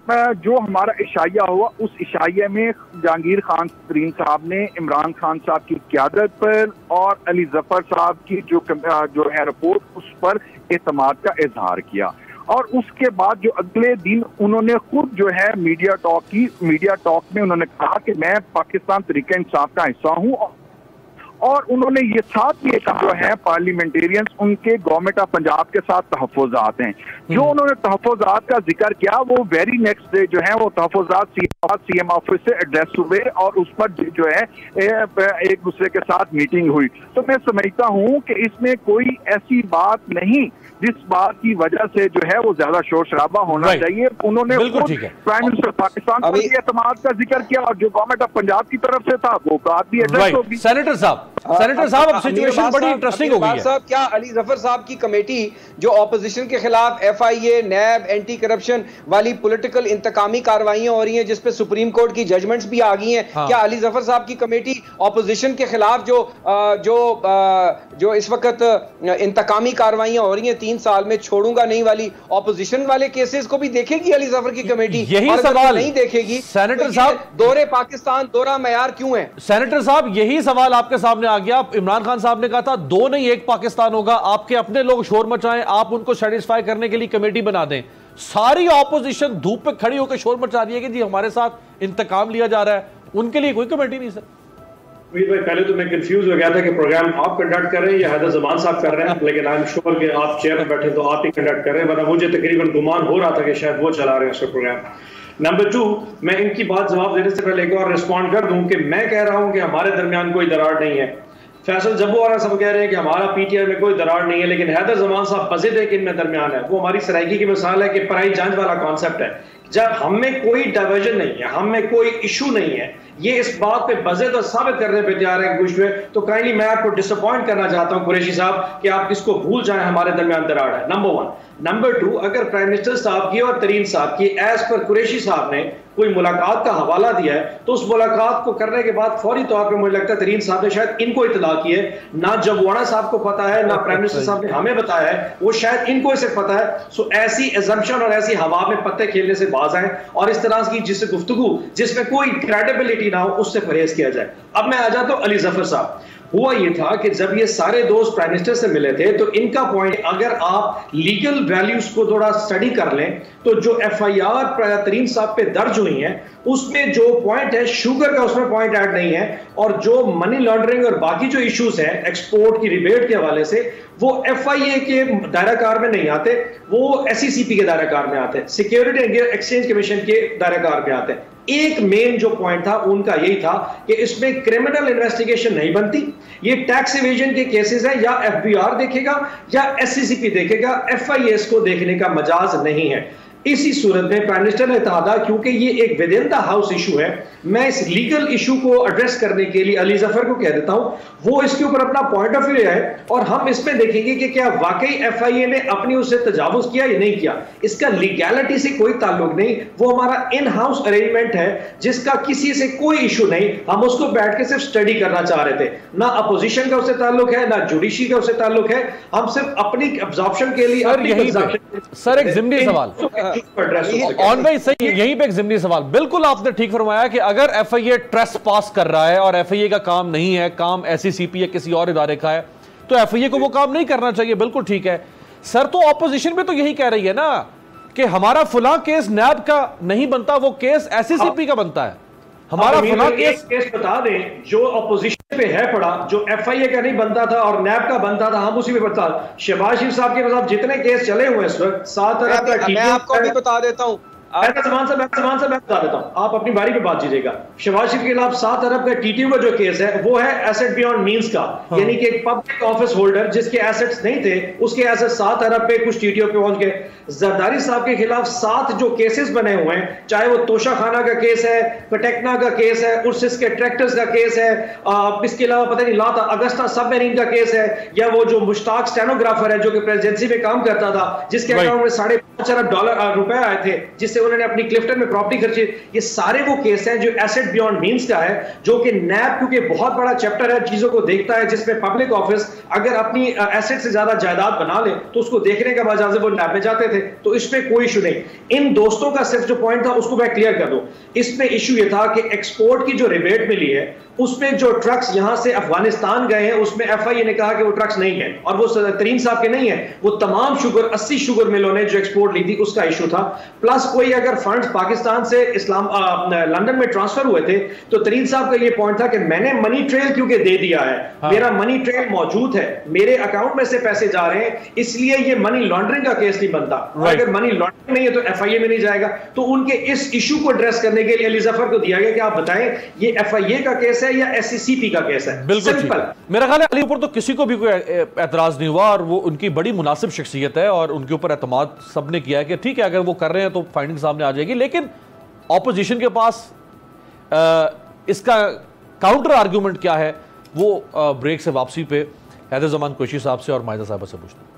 जो हमारा इशाया हुआ उस इशाये में जहांगीर खान तरीन साहब ने इमरान खान साहब की क़यादत पर और अली जफर साहब की जो है रिपोर्ट उस पर एतमाद का इजहार किया, और उसके बाद जो अगले दिन उन्होंने खुद जो है मीडिया टॉक में उन्होंने कहा कि मैं पाकिस्तान तहरीक इंसाफ का हिस्सा हूँ, और उन्होंने ये साथ ये कहा है पार्लियामेंटेरियंस उनके गवर्नमेंट ऑफ पंजाब के साथ तहफ़्फ़ुज़ात हैं। जो उन्होंने तहफ़्फ़ुज़ात का जिक्र किया वो वेरी नेक्स्ट डे जो है वो तहफ़्फ़ुज़ात सीएम ऑफिस से एड्रेस हुए और उस पर जो है एक दूसरे के साथ मीटिंग हुई। तो मैं समझता हूँ कि इसमें कोई ऐसी बात नहीं जिस बात की वजह से जो है वो ज्यादा शोर शराबा होना चाहिए। उन्होंने प्राइम मिनिस्टर पाकिस्तान पर भी एतमाद का जिक्र किया और जो गवर्नमेंट ऑफ पंजाब की तरफ से था वो बात भी एड्रेस होगी। सेनेटर साहब अब सिचुएशन बड़ी इंटरेस्टिंग हो गई है। साहब, क्या अली जफर साहब की कमेटी जो ऑपोजिशन के खिलाफ FIA, नैब, एंटी करप्शन वाली पॉलिटिकल इंतकामी कार्रवाइयां हो रही हैं जिसपे सुप्रीम कोर्ट की जजमेंट्स भी आ गई हैं, क्या अली जफर साहब की कमेटी ऑपोजिशन के खिलाफ जो इस वक्त इंतकामी कार्रवाइयां हो रही हैं 3 साल में छोड़ूंगा नहीं वाली ऑपोजिशन वाले केसेस को भी देखेगी अली जफर की कमेटी? यही सवाल नहीं देखेगी सेनेटर साहब, दौरे पाकिस्तान दौरा मयार क्यों है? सेनेटर साहब, यही सवाल आपके सामने आ गया। इमरान खान साहब ने कहा था 2 नहीं 1 पाकिस्तान होगा। आपके अपने लोग शोर मचाएं, आप उनको सेटिस्फाई करने के लिए कमेटी बना दें। सारी ऑपोजिशन धूप पे खड़ी होकर शोर मचा रही है कि जी हमारे साथ इंतकाम लिया जा रहा है, उनके लिए कोई कमेटी नहीं। सर भाई, पहले तो मैं कंफ्यूज हो गया था कि प्रोग्राम आप कंडक्ट कर रहे हैं या हैदर जमान साहब कर रहे हैं, लेकिन आई एम श्योर कि आप चेयर पर बैठे तो आप ही कंडक्ट कर रहे हैं, वरना मुझे तकरीबन गुमान हो रहा था कि शायद वो चला रहे हैं उसका प्रोग्राम। नंबर 2, मैं इनकी बात जवाब देने से पहले एक और रिस्पॉन्ड कर दूं कि मैं कह रहा हूं कि हमारे दरमियान कोई दरार नहीं है। फैसल जब्बू वाला सब कह रहे हैं कि हमारा PTI में कोई दरार नहीं है, लेकिन हैदर जमान साहब मजिद है कि इनमें दरमियान है। वो हमारी सराइकी की मिसाल है कि पराई जांच वाला कॉन्सेप्ट है। जब हम में कोई डाइवर्जन नहीं है, हम में कोई इशू नहीं है, ये इस बात पे बज़द और साबित करने पे तैयार है कुछ में, तो काइंडली मैं आपको डिसअपॉइंट करना चाहता हूं कुरैशी साहब कि आप इसको भूल जाएं, हमारे दरमियान दरार है। नंबर 1। नंबर 2, अगर प्राइम मिनिस्टर साहब की और तरीन साहब की एज पर कुरैशी साहब ने कोई मुलाकात का हवाला दिया है, तो उस मुलाकात को करने के बाद फौरी तौर पे मुझे लगता है तरीन साहब ने शायद इनको इतला की है। ना जबवाना साहब को पता है, ना प्राइम मिनिस्टर साहब ने हमें बताया है, वो शायद इनको इसे पता है। सो ऐसी एजम्पशन और ऐसी हवा में पत्ते खेलने से बाज आए और इस तरह की जिससे गुफ्तगू जिसमें कोई क्रेडिबिलिटी ना हो उससे परहेज किया जाए। अब मैं आ जाता हूं अली जफर साहब। हुआ ये था कि जब ये सारे दोस्त प्राइम मिनिस्टर से मिले थे तो इनका पॉइंट, अगर आप लीगल वैल्यूज को थोड़ा स्टडी कर लें तो जो FIR तरीन साहब पे दर्ज हुई है उसमें जो पॉइंट है शुगर का, उसमें पॉइंट ऐड नहीं है, और जो मनी लॉन्ड्रिंग और बाकी जो इश्यूज हैं एक्सपोर्ट की रिबेट के हवाले से वो FIA के दायरा कार में नहीं आते, वो SECP के दायरा कार में आते हैं, सिक्योरिटी एंड एक्सचेंज कमीशन के दायरा कार में आते हैं। एक मेन जो पॉइंट था उनका यही था कि इसमें क्रिमिनल इन्वेस्टिगेशन नहीं बनती, ये टैक्स इवेजन के केसेस हैं, या FBR देखेगा या SECP देखेगा, FIS को देखने का मजाज नहीं है। इसी सूरत में प्राइम मिनिस्टर ने कहा, क्योंकि ये एक with in the house issue है, मैं इस लीगल इशू को एड्रेस करने के लिए अली जफर को कह देता हूं, वो इसके ऊपर अपना पॉइंट ऑफ व्यू ले आए और हम इसमें देखेंगे कि क्या वाकई एफआईए ने अपनी उससे तजावुज किया या नहीं किया। इसका लीगैलिटी से कोई ताल्लुक नहीं, वो हमारा इन हाउस अरेंजमेंट है जिसका किसी से कोई इशू नहीं। हम उसको बैठ के सिर्फ स्टडी करना चाह रहे थे, ना अपोजिशन का उससे ताल्लुक है ना जुडिशरी का उससे ताल्लुक है। हम सिर्फ अपनी एब्जॉर्प्शन के लिए सर एक जिमनी सवाल ऑन भाई सही, यहीं पे एक जिमनी सवाल, बिल्कुल आपने ठीक फरमाया कि अगर एफआईए ट्रेस पास कर रहा है और एफआईए का काम नहीं है, काम एससीसीपी या किसी और इदारे का है, तो एफआईए को वो काम नहीं करना चाहिए, बिल्कुल ठीक है। सर तो ऑपोजिशन भी तो यही कह रही है ना कि हमारा फुला केस नैब का नहीं बनता, वो केस एससीसीपी का बनता है। हमारा फुला केस बता दें जो अपोजिशन पे है पड़ा, जो एफआईए का नहीं बनता था और नैब का बनता था, हम उसी में बता। शहबाज शरीफ साहब के खिलाफ जितने केस चले हुए इस वक्त 7 अरब का, मैं आपको भी बता देता हूं, मैं बता देता हूं, आप अपनी बारी पे बात कीजिएगा। शहबाज शरीफ के खिलाफ 7 अरब का टीटीयू का जो केस है वो है एसेट बियॉन्ड मींस का, यानी कि एक पब्लिक ऑफिस होल्डर जिसके एसेट्स नहीं थे, उसके एसेट 7 अरब पे कुछ टीटीयू पे पहुंच गए। जरदारी साहब के खिलाफ 7 जो केसेस बने हुए हैं, चाहे वो तोशा खाना का केस है, पटेक्ना का केस है, उर्सिस के ट्रैक्टर्स का केस है, इसके अलावा पता नहीं लाता अगस्ता सबमरीन का केस है, या वो जो मुश्ताक स्टेनोग्राफर है जो कि प्रेसिडेंसी में काम करता था, जिसके अकाउंट में $5.5 अरब रुपए आए थे, जिससे उन्होंने अपनी क्लिफ्टन में प्रॉपर्टी खर्ची। ये सारे वो केस हैं जो एसेट बियॉन्ड मींस का है, जो कि नैब क्योंकि बहुत बड़ा चैप्टर है, चीजों को देखता है, जिसमें पब्लिक ऑफिस अगर अपनी एसेट से ज्यादा जायदाद बना ले तो उसको देखने का बजाय वो नैब में जाते थे, तो इसमें कोई इशू नहीं। इन दोस्तों का सिर्फ जो पॉइंट था उसको मैं क्लियर कर दूं, इसमें इशू ये था कि एक्सपोर्ट की जो रिबेट मिली है उसमें जो ट्रक्स यहां से अफगानिस्तान गए हैं उसमें एफआईए ने कहा कि वो ट्रक्स नहीं है, और वो तरीन साहब के नहीं है, वो तमाम शुगर 80 शुगर मिलों ने जो एक्सपोर्ट ली थी उसका इशू था। प्लस कोई अगर फंड्स पाकिस्तान से लंदन में ट्रांसफर हुए थे तो तरीन साहब का ये पॉइंट था कि मैंने मनी ट्रेल क्योंकि दे दिया है, मेरा मनी ट्रेल मौजूद है, मेरे अकाउंट में से पैसे जा रहे हैं, इसलिए ये मनी लॉन्ड्रिंग का केस नहीं बनता। अगर मनी लॉन्ड्रिंग नहीं है तो एफआईए में नहीं जाएगा। तो उनके इस इशू को एड्रेस करने के लिए अली जफर को दिया गया कि आप बताएं ये एफआईए का केस है या एससीसीपी का केस है। बिल्कुल, मेरा ख्याल है अली ऊपर तो किसी को भी कोई एतराज नहीं हुआ और वो उनकी बड़ी मुनासिब शख्सियत है और उनके ऊपर एतमाद सबने किया है कि ठीक है अगर वो कर रहे हैं तो फाइंडिंग सामने आ जाएगी। लेकिन ऑपोजिशन के पास इसका काउंटर आर्ग्यूमेंट क्या है वो ब्रेक से वापसी पे हैदर जमान कुरैशी साहब से और माहिदा साहब से पूछते हैं।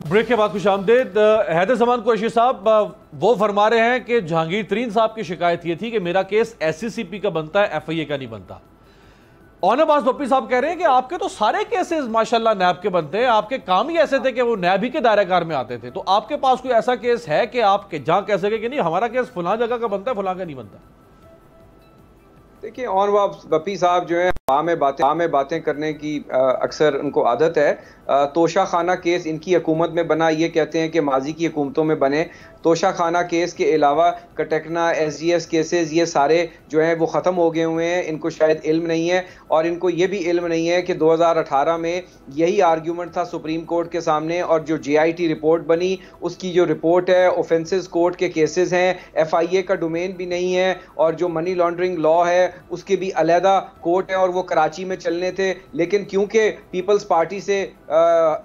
ब्रेक के बाद खुश आमदेद। हैदर जमान कुरैशी साहब वो फरमा रहे हैं कि जहांगीर तरीन साहब की शिकायत ये थी कि मेरा केस एससीसीपी का बनता है, एफआईए का नहीं बनता। ऑन अब्बास बप्पी साहब कह रहे हैं कि आपके तो सारे केसेस माशाल्लाह नैब के बनते हैं, आपके काम ही ऐसे थे कि वो नैब ही के दायरेकार में आते थे। तो आपके पास कोई ऐसा केस है कि आप जहां कह सके कि नहीं हमारा केस फलां जगह का बनता है, फलां का नहीं बनता? देखिए ऑन बप्पी साहब जो है में बातें करने की अक्सर उनको आदत है। तोशा खाना केस इनकी हुकूमत में बना, ये कहते हैं कि माजी की हुकूमतों में बने। तोशा खाना केस के अलावा कटकना एसजीएस केसेस ये सारे जो हैं वो ख़त्म हो गए हुए हैं। इनको शायद इल्म नहीं है और इनको ये भी इल्म नहीं है कि 2018 में यही आर्ग्यूमेंट था सुप्रीम कोर्ट के सामने और जो JIT रिपोर्ट बनी उसकी जो रिपोर्ट है ऑफेंसेस कोर्ट के केसेस हैं, FIA का डोमेन भी नहीं है और जो मनी लॉन्ड्रिंग लॉ है उसके भी अलहदा कोर्ट है और वो कराची में चलने थे। लेकिन क्योंकि पीपल्स पार्टी से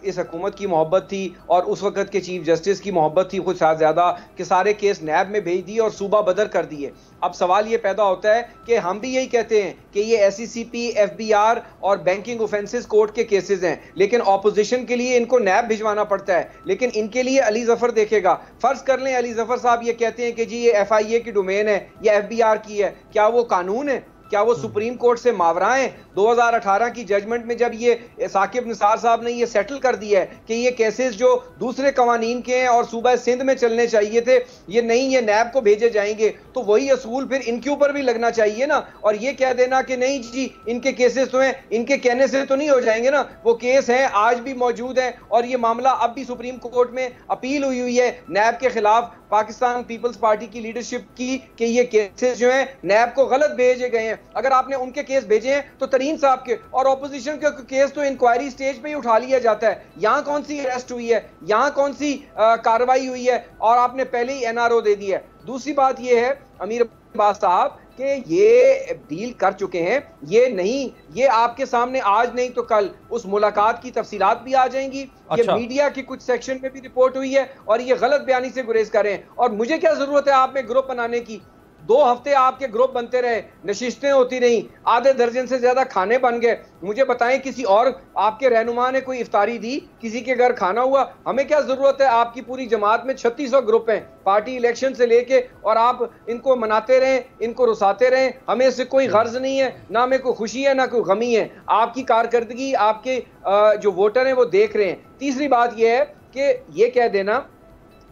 इस हुकूमत की मोहब्बत थी और उस वक़्त के चीफ जस्टिस की मोहब्बत थी कुछ ज़्यादा कि सारे केस नैब में भेज दिए और सूबा बदर कर दिए। अब सवाल ये पैदा होता है कि हम भी यही कहते हैं कि ये SCCP, FBR और बैंकिंग ऑफेंसेस कोर्ट के केसेस हैं, लेकिन ऑपोजिशन के लिए इनको नैब भिजवाना पड़ता है, लेकिन इनके लिए अली जफर देखेगा। फर्ज कर लें अली जफर साहब ये कहते हैं कि जी ये FIA की डोमेन है या FBR की है, क्या वो कानून है? क्या वो सुप्रीम कोर्ट से मावरा है? 2018 की जजमेंट में जब ये साकिब निसार साहब ने ये सेटल कर दिया है कि ये केसेस जो दूसरे कवानीन के हैं और सूबा सिंध में चलने चाहिए थे ये नहीं, ये नैब को भेजे जाएंगे, तो वही असूल फिर इनके ऊपर भी लगना चाहिए ना। और ये कह देना कि नहीं जी इनके केसेस तो हैं, इनके कहने से तो नहीं हो जाएंगे ना, वो केस हैं आज भी मौजूद है और ये मामला अब भी सुप्रीम कोर्ट में अपील हुई है नैब के खिलाफ। पाकिस्तान पीपल्स पार्टी की लीडरशिप की कि ये केसेस जो हैं नैब को गलत भेजे गए हैं। अगर आपने उनके केस भेजे हैं तो तरीन साहब के और ऑपोजिशन के केस तो इंक्वायरी स्टेज पे ही उठा लिया जाता है। यहाँ कौन सी अरेस्ट हुई है, यहाँ कौन सी कार्रवाई हुई है, और आपने पहले ही NRO दे दिया है। दूसरी बात ये है अमीर अब्बास साहब कि ये डील कर चुके हैं, ये नहीं, ये आपके सामने आज नहीं तो कल उस मुलाकात की तफसीलात भी आ जाएंगी। अच्छा। ये मीडिया की कुछ सेक्शन में भी रिपोर्ट हुई है और ये गलत बयानी से गुरेज कर रहे हैं। और मुझे क्या जरूरत है आप में ग्रुप बनाने की? 2 हफ्ते आपके ग्रुप बनते रहे, नशिस्तें होती रही, आधे दर्जन से ज्यादा खाने बन गए। मुझे बताएं किसी और आपके रहनुमा ने कोई इफ्तारी दी, किसी के घर खाना हुआ? हमें क्या जरूरत है? आपकी पूरी जमात में 3600 ग्रुप हैं पार्टी इलेक्शन से लेके, और आप इनको मनाते रहें, इनको रुसाते रहें। हमें इससे कोई गर्ज नहीं है, ना हमें कोई खुशी है ना कोई गमी है। आपकी कारकर्दगी आपके जो वोटर हैं वो देख रहे हैं। तीसरी बात यह है कि ये कह देना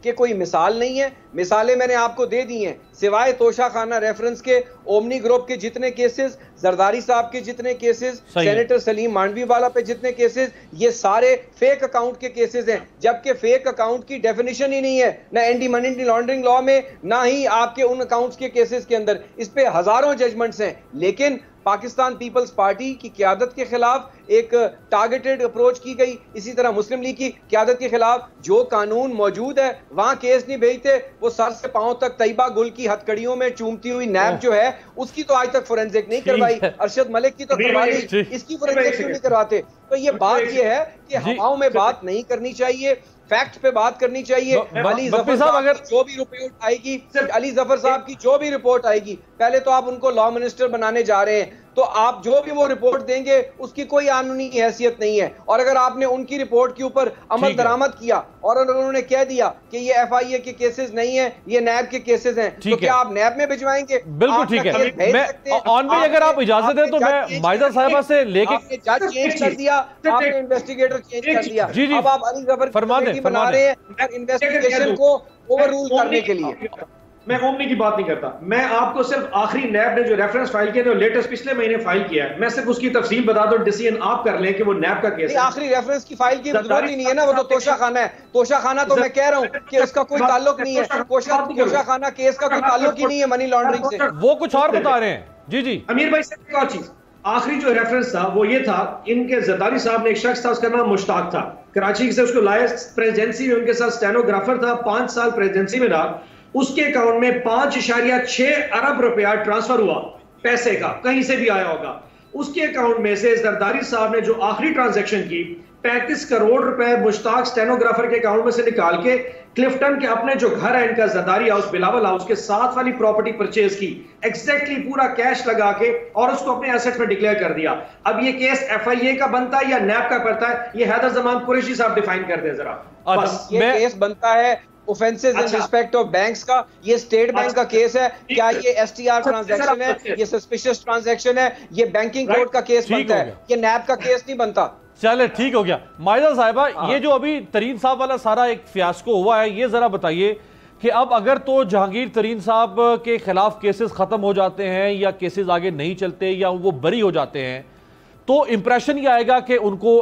कि कोई मिसाल नहीं है, मिसालें मैंने आपको दे दी हैं। सिवाय तोशा खाना रेफरेंस के ओमनी ग्रुप के जितने केसेस, जरदारी साहब के जितने केसेस, सेनेटर सलीम मांडवी वाला पे जितने केसेस, ये सारे फेक अकाउंट के केसेस हैं। जबकि फेक अकाउंट की डेफिनेशन ही नहीं है ना एंटी मनी लॉन्ड्रिंग लॉ में, ना ही आपके उन अकाउंट्स के केसेस के अंदर। इस पे हजारों जजमेंट्स हैं। लेकिन पाकिस्तान पीपल्स पार्टी की क़यादत के खिलाफ एक टारगेटेड अप्रोच की गई। इसी तरह मुस्लिम लीग की क़यादत के खिलाफ जो कानून मौजूद है वहां केस नहीं भेजते। वो सर से पांव तक तैयबा गुल की हथकड़ियों में चूमती हुई नैब जो है उसकी तो आज तक फोरेंसिक नहीं करवाई। अरशद मलिक की तो करवा ली, इसकी फोरेंसिक क्यों नहीं करवाते? तो ये बात ये है कि हवाओं में बात नहीं करनी चाहिए, फैक्ट पे बात करनी चाहिए। अली जफर साहब अगर जो भी रिपोर्ट आएगी, अली जफर साहब की जो भी रिपोर्ट आएगी, पहले तो आप उनको लॉ मिनिस्टर बनाने जा रहे हैं, तो आप जो भी वो रिपोर्ट देंगे उसकी कोई कानूनी हैसियत नहीं है। और अगर आपने उनकी रिपोर्ट के ऊपर अमल दरामद किया और उन्होंने कह दिया कि ये FIA के केसेस नहीं है, ये नैब के केसेस हैं, तो क्या आप नैब में भिजवाएंगे? बिल्कुल ठीक है। मैं ऑन में अगर आप इजाजत दें तो मैं माइदा साहिबा से लेके जज चेंज कर दिया, आपने इन्वेस्टिगेटर चेंज कर दिया। जी जी, अब आप अली जफर कमेटी बना रहे हैं इन्वेस्टिगेशन को ओवररूल करने के लिए। मैं ओमनी की बात नहीं करता, मैं आपको सिर्फ आखिरी नैब ने जो रेफरेंस फाइल किया, जो लेटेस्ट पिछले महीने फाइल किया है, मैं सिर्फ उसकी तफसील बता दूं, डिसीजन आप कर लें कि वो नैब का केस है। आखिरी रेफरेंस की फाइल की जरूरत ही नहीं है ना, वो तो तोशा खाना है। तोशा खाना तो मैं कह रहा हूं कि उसका कोई ताल्लुक नहीं है, तोशा खाना केस का कोई ताल्लुक ही नहीं है मनी लॉन्ड्रिंग से। वो कुछ और बता रहे हैं। जी जी अमीर भाई, सिर्फ एक और चीज, आखिरी जो रेफरेंस था वो ये था, इनके जरदारी साहब ने एक शख्स था, उसका नाम मुश्ताक था, कराची से उसको लाया, प्रेसिडेंसी में उनके साथ स्टेनोग्राफर था, 5 साल प्रेसिडेंसी में रहा। उसके अकाउंट में 5.6 अरब रुपया ट्रांसफर हुआ, पैसे का कहीं से भी आया होगा। उसके अकाउंट में से जरदारी साहब ने जो आखिरी ट्रांजैक्शन की 35 करोड़ रुपए मुश्ताक स्टेनोग्राफर के अकाउंट में से निकाल के क्लिफ्टन के अपने जो घर है इनका जरदारी हाउस, बिलावल हाउस के साथ वाली प्रॉपर्टी परचेज की, एग्जैक्टली पूरा कैश लगा के और उसको अपने एसेट में डिक्लेयर कर दिया। अब ये केस FIA का बनता है या नैब का बनता है, ये हैदर जमान कुरैशी साहब डिफाइन कर दे जरा। बस ये केस बनता है offences in respect of banks का, ये स्टेट बैंक का केस है। क्या ये STR ट्रांजैक्शन है, ये सस्पिशियस ट्रांजैक्शन है, ये बैंकिंग कोड का केस बनता है, ये नैब का केस नहीं बनता। चले ठीक हो गया। माइदा साहिबा, ये जो अभी तरीन साहब वाला सारा एक फियास्को हुआ है, ये जरा बताइए कि अब अगर तो जहांगीर तरीन साहब के खिलाफ केसेस खत्म हो जाते हैं या केसेस आगे नहीं चलते या वो बरी हो जाते हैं, तो इंप्रेशन ये आएगा कि उनको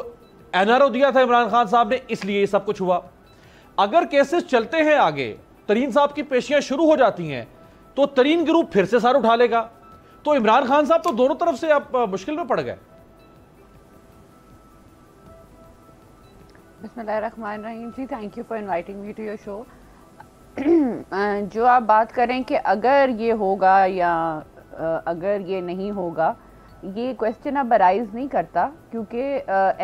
NRO दिया था इमरान खान साहब ने, इसलिए ये सब कुछ हुआ। अगर केसेस चलते हैं आगे, तरीन साहब की पेशियां शुरू हो जाती हैं, तो तरीन ग्रुप फिर से सर उठा लेगा, तो इमरान खान साहब तो दोनों तरफ से अब मुश्किल में पड़ गए। बिस्मिल्लाहिर्रहमानिर्रहीम जी, thank you for inviting me to your show. जो आप बात करें कि अगर ये होगा या अगर ये नहीं होगा, ये क्वेश्चन अब अराइज नहीं करता क्योंकि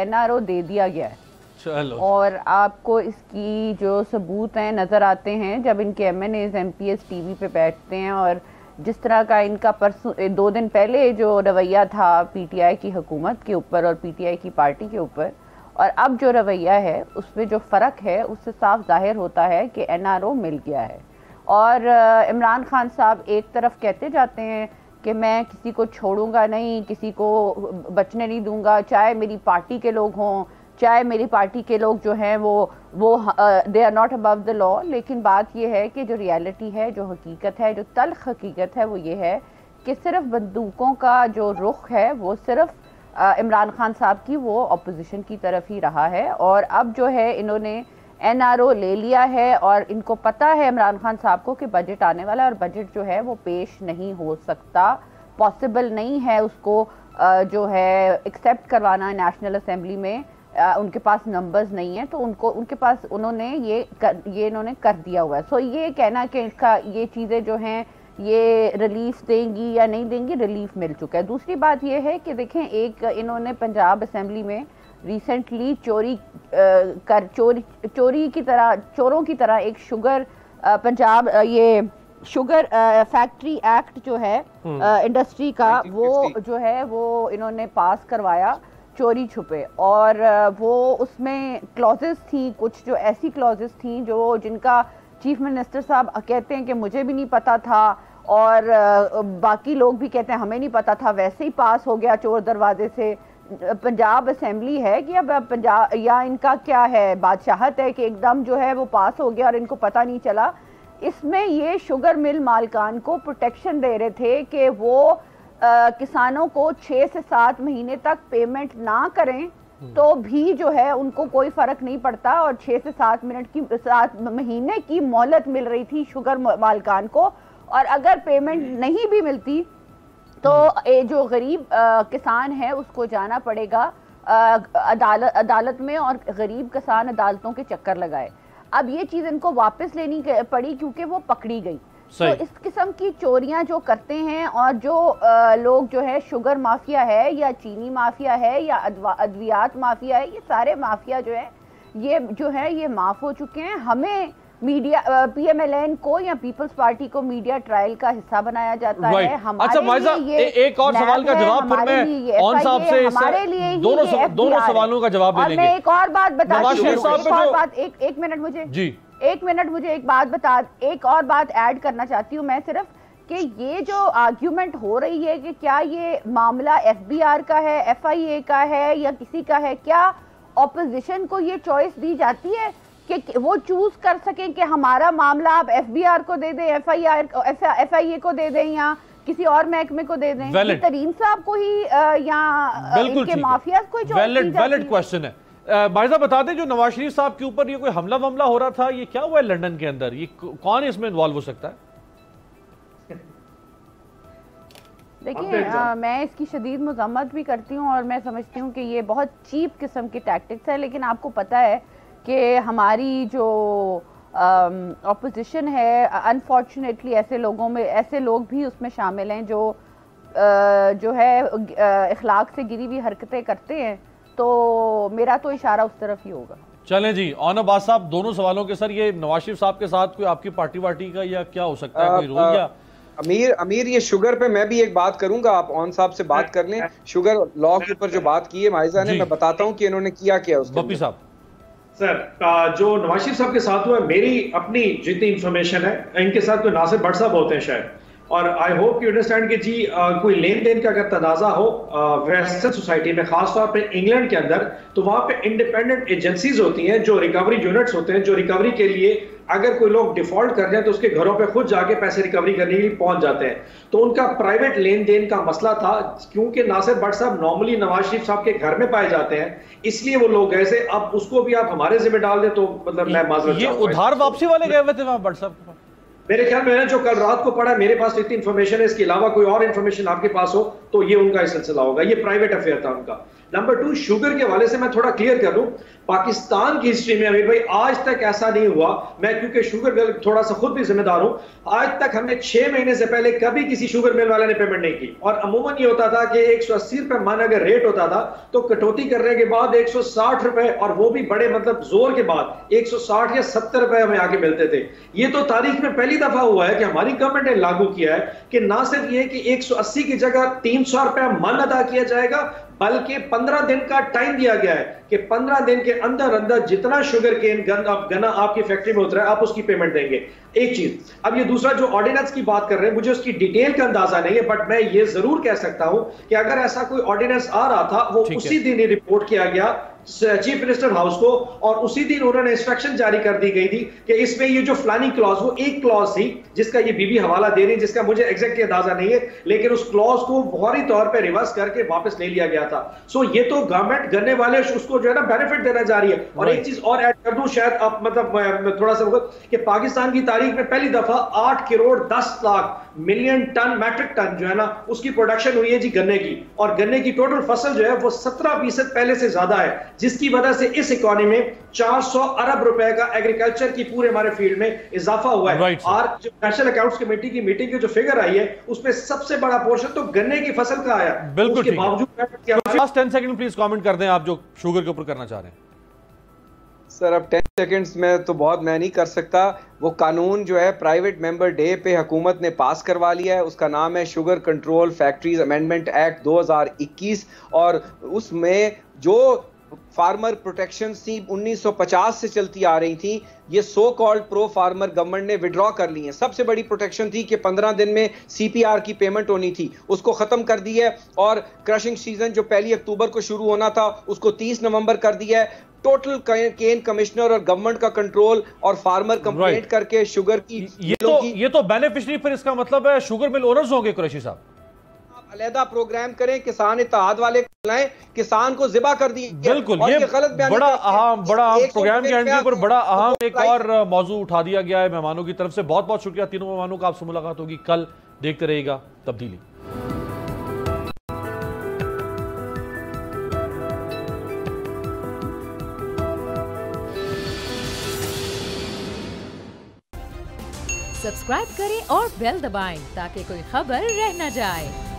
NRO दे दिया गया है। चलो। और आपको इसकी जो सबूत हैं नज़र आते हैं जब इनके MNAs MPs टीवी पे बैठते हैं, और जिस तरह का इनका परसों 2 दिन पहले जो रवैया था PTI की हुकूमत के ऊपर और PTI की पार्टी के ऊपर, और अब जो रवैया है उसमें जो फ़र्क है उससे साफ जाहिर होता है कि NRO मिल गया है। और इमरान खान साहब एक तरफ कहते जाते हैं कि मैं किसी को छोड़ूंगा नहीं, किसी को बचने नहीं दूंगा, चाहे मेरी पार्टी के लोग हों, चाहे मेरी पार्टी के लोग जो हैं वो they are not above the law. लेकिन बात यह है कि जो रियलिटी है, जो हकीकत है, जो तल्ख हकीकत है, वो ये है कि सिर्फ बंदूकों का जो रुख है वो सिर्फ इमरान खान साहब की वो अपोजिशन की तरफ ही रहा है। और अब जो है इन्होंने NRO ले लिया है और इनको पता है इमरान खान साहब को कि बजट आने वाला है और बजट जो है वो पेश नहीं हो सकता, पॉसिबल नहीं है उसको जो है एक्सेप्ट करवाना नेशनल असेंबली में, उनके पास नंबर्स नहीं है, तो उनके पास उन्होंने ये इन्होंने कर दिया हुआ है। सो ये कहना कि इसका ये चीज़ें जो हैं ये रिलीफ देंगी या नहीं देंगी, रिलीफ मिल चुका है। दूसरी बात ये है कि देखें, एक इन्होंने पंजाब असेंबली में रिसेंटली चोरी की तरह, चोरों की तरह एक शुगर पंजाब ये शुगर फैक्ट्री एक्ट जो है इंडस्ट्री का, वो जो है वो इन्होंने पास करवाया चोरी छुपे, और वो उसमें क्लॉजेस थी, कुछ जो ऐसी क्लॉजेस थी जो जिनका चीफ मिनिस्टर साहब कहते हैं कि मुझे भी नहीं पता था और बाकी लोग भी कहते हैं हमें नहीं पता था, वैसे ही पास हो गया चोर दरवाजे से। पंजाब असेंबली है कि अब पंजाब या इनका क्या है, बादशाहत है कि एकदम जो है वो पास हो गया और इनको पता नहीं चला। इसमें ये शुगर मिल मालिकान को प्रोटेक्शन दे रहे थे कि वो किसानों को 6 से 7 महीने तक पेमेंट ना करें तो भी जो है उनको कोई फर्क नहीं पड़ता, और 6 से 7 महीने की मोहलत मिल रही थी शुगर मालिकान को, और अगर पेमेंट नहीं भी मिलती तो जो गरीब किसान है उसको जाना पड़ेगा अदालत में, और गरीब किसान अदालतों के चक्कर लगाए। अब ये चीज़ इनको वापस लेनी पड़ी क्योंकि वो पकड़ी गई। तो इस किस्म की चोरियां जो करते हैं, और जो लोग जो है शुगर माफिया है या चीनी माफिया है या अद्वियात माफिया है, ये सारे माफिया जो है ये माफ हो चुके हैं। हमें मीडिया PMLN को या पीपल्स पार्टी को मीडिया ट्रायल का हिस्सा बनाया जाता है। अच्छा ये एक और सवाल का जवाब फिर मैं ऑन साहब से हमारे लिए दोनों सवालों का जवाब ले लेंगे। मैं एक और बात बता एक और बात ऐड करना चाहती हूँ मैं, सिर्फ कि ये जो आर्ग्यूमेंट हो रही है कि क्या ये मामला FBR का है, FIA का है या किसी का है, क्या ऑपोजिशन को ये चॉइस दी जाती है कि वो चूज कर सकें कि हमारा मामला आप FBR को दे दें, FIA को दे दें या किसी और महकमे को दे दें? तरीन साहब को ही या इनके माफिया को वैलिड क्वेश्चन है। माइजा बता दें, जो नवाज शरीफ साहब के ऊपर ये कोई हमला वमला हो रहा था, ये क्या हुआ है लंदन के अंदर, ये कौन इसमें इन्वॉल्व हो सकता है? देखिए, मैं इसकी शदीद मज़म्मत भी करती हूँ और मैं समझती हूँ कि ये बहुत चीप किस्म की टैक्टिक्स है, लेकिन आपको पता है कि हमारी जो ऑपोजिशन है, अनफॉर्चुनेटली ऐसे लोग भी उसमें शामिल हैं जो है इखलाक से गिरी हुई हरकतें करते हैं, तो मेरा तो इशारा उस तरफ ही होगा। चलें जी, ऑन अब्बास साहब, दोनों सवालों के सर, ये नवाज शरीफ साहब के साथ कोई आपकी पार्टी वार्टी का या क्या हो सकता है, कोई रोल? या अमीर ये शुगर पे मैं भी एक बात करूंगा, आप ऑन साहब से बात कर लें। शुगर लॉ के ऊपर जो बात की है माइजा ने, मैं बताता हूं कि इन्होंने किया क्या उसके। बप्पी साहब सर, जो नवाज शरीफ साहब के साथ हुआ, मेरी अपनी जितनी इंफॉर्मेशन है, इनके साथ कोई नासिर भट्ट साहब होते हैं शायद, और आई होप यू अंडरस्टैंड कि जी कोई लेन देन का अगर तनाजा हो वेस्टर्न सोसाइटी में, खासतौर पे इंग्लैंड के अंदर, तो वहां पे इंडिपेंडेंट एजेंसीज होती हैं, जो रिकवरी यूनिट्स होते हैं, जो रिकवरी के लिए अगर कोई लोग डिफॉल्ट कर जाए तो उसके घरों पे खुद जाके पैसे रिकवरी करने के लिए पहुंच जाते हैं। तो उनका प्राइवेट लेन देन का मसला था, क्योंकि नासिर भट्ट साहब नॉर्मली नवाज शरीफ साहब के घर में पाए जाते हैं, इसलिए वो लोग गए थे। अब उसको भी आप हमारे जिम्मे डाल दे तो मतलब मैं माजरत ये उधार वापसी वाले गए हुए थे वहां भट्ट साहब के पास? मेरे ख्याल में जो कल रात को पढ़ा, मेरे पास इतनी इन्फॉर्मेशन है, इसके अलावा कोई और इन्फॉर्मेशन आपके पास हो तो ये उनका सिलसिला होगा, ये प्राइवेट अफेयर था उनका। नंबर 2, शुगर के हवाले से मैं थोड़ा क्लियर कर दूं, पाकिस्तान की हिस्ट्री में अमीर भाई आज तक ऐसा नहीं हुआ, मैं क्योंकि शुगर मिल थोड़ा सा खुद भी जिम्मेदार हूं, आज तक हमने 6 महीने से पहले कभी किसी शुगर मिल वाले ने पेमेंट नहीं की। और अमूमन ये होता था कि 180 रुपए मन अगर रेट होता था तो कटौती करने के बाद 160 रुपए, और वो भी बड़े मतलब जोर के बाद 160 या 70 रुपए हमें आगे मिलते थे। ये तो तारीख में पहली दफा हुआ है कि हमारी गवर्नमेंट ने लागू किया है कि ना सिर्फ ये कि 180 की जगह 300 रुपया मन अदा किया जाएगा, बल्कि 15 दिन का टाइम दिया गया है कि 15 दिन के अंदर अंदर जितना शुगर केन गन्ना आपकी फैक्ट्री में उतरा है आप उसकी पेमेंट देंगे। एक चीज। अब ये दूसरा जो ऑर्डिनेंस की बात कर रहे हैं, मुझे उसकी डिटेल का अंदाजा नहीं है, बट मैं ये जरूर कह सकता हूं कि अगर ऐसा कोई ऑर्डिनेंस आ रहा था वो उसी दिन ही रिपोर्ट किया गया चीफ मिनिस्टर हाउस को, और उसी दिन उन्होंने इंस्ट्रक्शन जारी कर दी गई थी कि इसमें ये जो फ्लानिंग क्लॉज, वो एक क्लॉज थी जिसका ये बीबी हवाला दे रही है, जिसका मुझे एग्जैक्टली अंदाजा नहीं है, लेकिन उस क्लॉज को फौरी तौर पे रिवर्स करके वापस ले लिया गया था। सो ये तो गवर्नमेंट गन्ने वाले उसको जो है ना बेनिफिट देना जा रही है। और एक चीज और ऐड कर दूं, शायद आप मतलब थोड़ा सा कि पाकिस्तान की तारीख में पहली दफा 8 crore 10 lakh million ton metric ton जो है ना उसकी प्रोडक्शन हुई है जी गन्ने की, और गन्ने की टोटल फसल जो है वो 17% पहले से ज्यादा है, जिसकी वजह से इस इकोनॉमी में 400 अरब रुपए का एग्रीकल्चर की पूरे हमारे फील्ड में इजाफा हुआ है। और जो नेशनल अकाउंट्स कमेटी की मीटिंग की जो फिगर आई है उसमें सबसे बड़ा पोर्शन तो गन्ने की फसल का आया। बिल्कुल, उसके बावजूद लास्ट 10 सेकंड प्लीज कमेंट कर दें आप जो शुगर के ऊपर करना चाह रहे हैं। सर अब 10 सेकंड्स में तो बहुत मैं नहीं कर सकता। वो कानून जो है प्राइवेट मेंबर डे पे हुकूमत ने पास करवा लिया है, उसका नाम है sugar control factories amendment act 2021, और उसमें जो फार्मर प्रोटेक्शन थी 1950 से चलती आ रही थी, ये so called pro farmer government ने विड्रॉ कर ली है। सबसे बड़ी प्रोटेक्शन थी कि 15 दिन में सीपीआर की पेमेंट होनी थी, उसको खत्म कर दी है, और क्रशिंग सीजन जो 1 अक्टूबर को शुरू होना था उसको 30 नवंबर कर दिया है। टोटल केन कमिश्नर और गवर्नमेंट का कंट्रोल, और फार्मर कंप्लेंट करके शुगर की ये तो बेनिफिशियरी फिर इसका मतलब है शुगर मिल ओनर्स होंगे। कुरैशी साहब अलहदा प्रोग्राम करें, किसान इत्तेहाद वाले लाएं, किसान को जिबा कर दी। बिल्कुल, ये बड़ा अहम प्रोग्राम के एंड के ऊपर बड़ा अहम एक और मौजू उठा दिया गया है मेहमानों की तरफ से। बहुत बहुत शुक्रिया तीनों मेहमानों का। आपसे मुलाकात होगी कल। देखते रहिएगा तब्दीली। सब्सक्राइब करें और बेल दबाएं ताकि कोई खबर रह न जाए।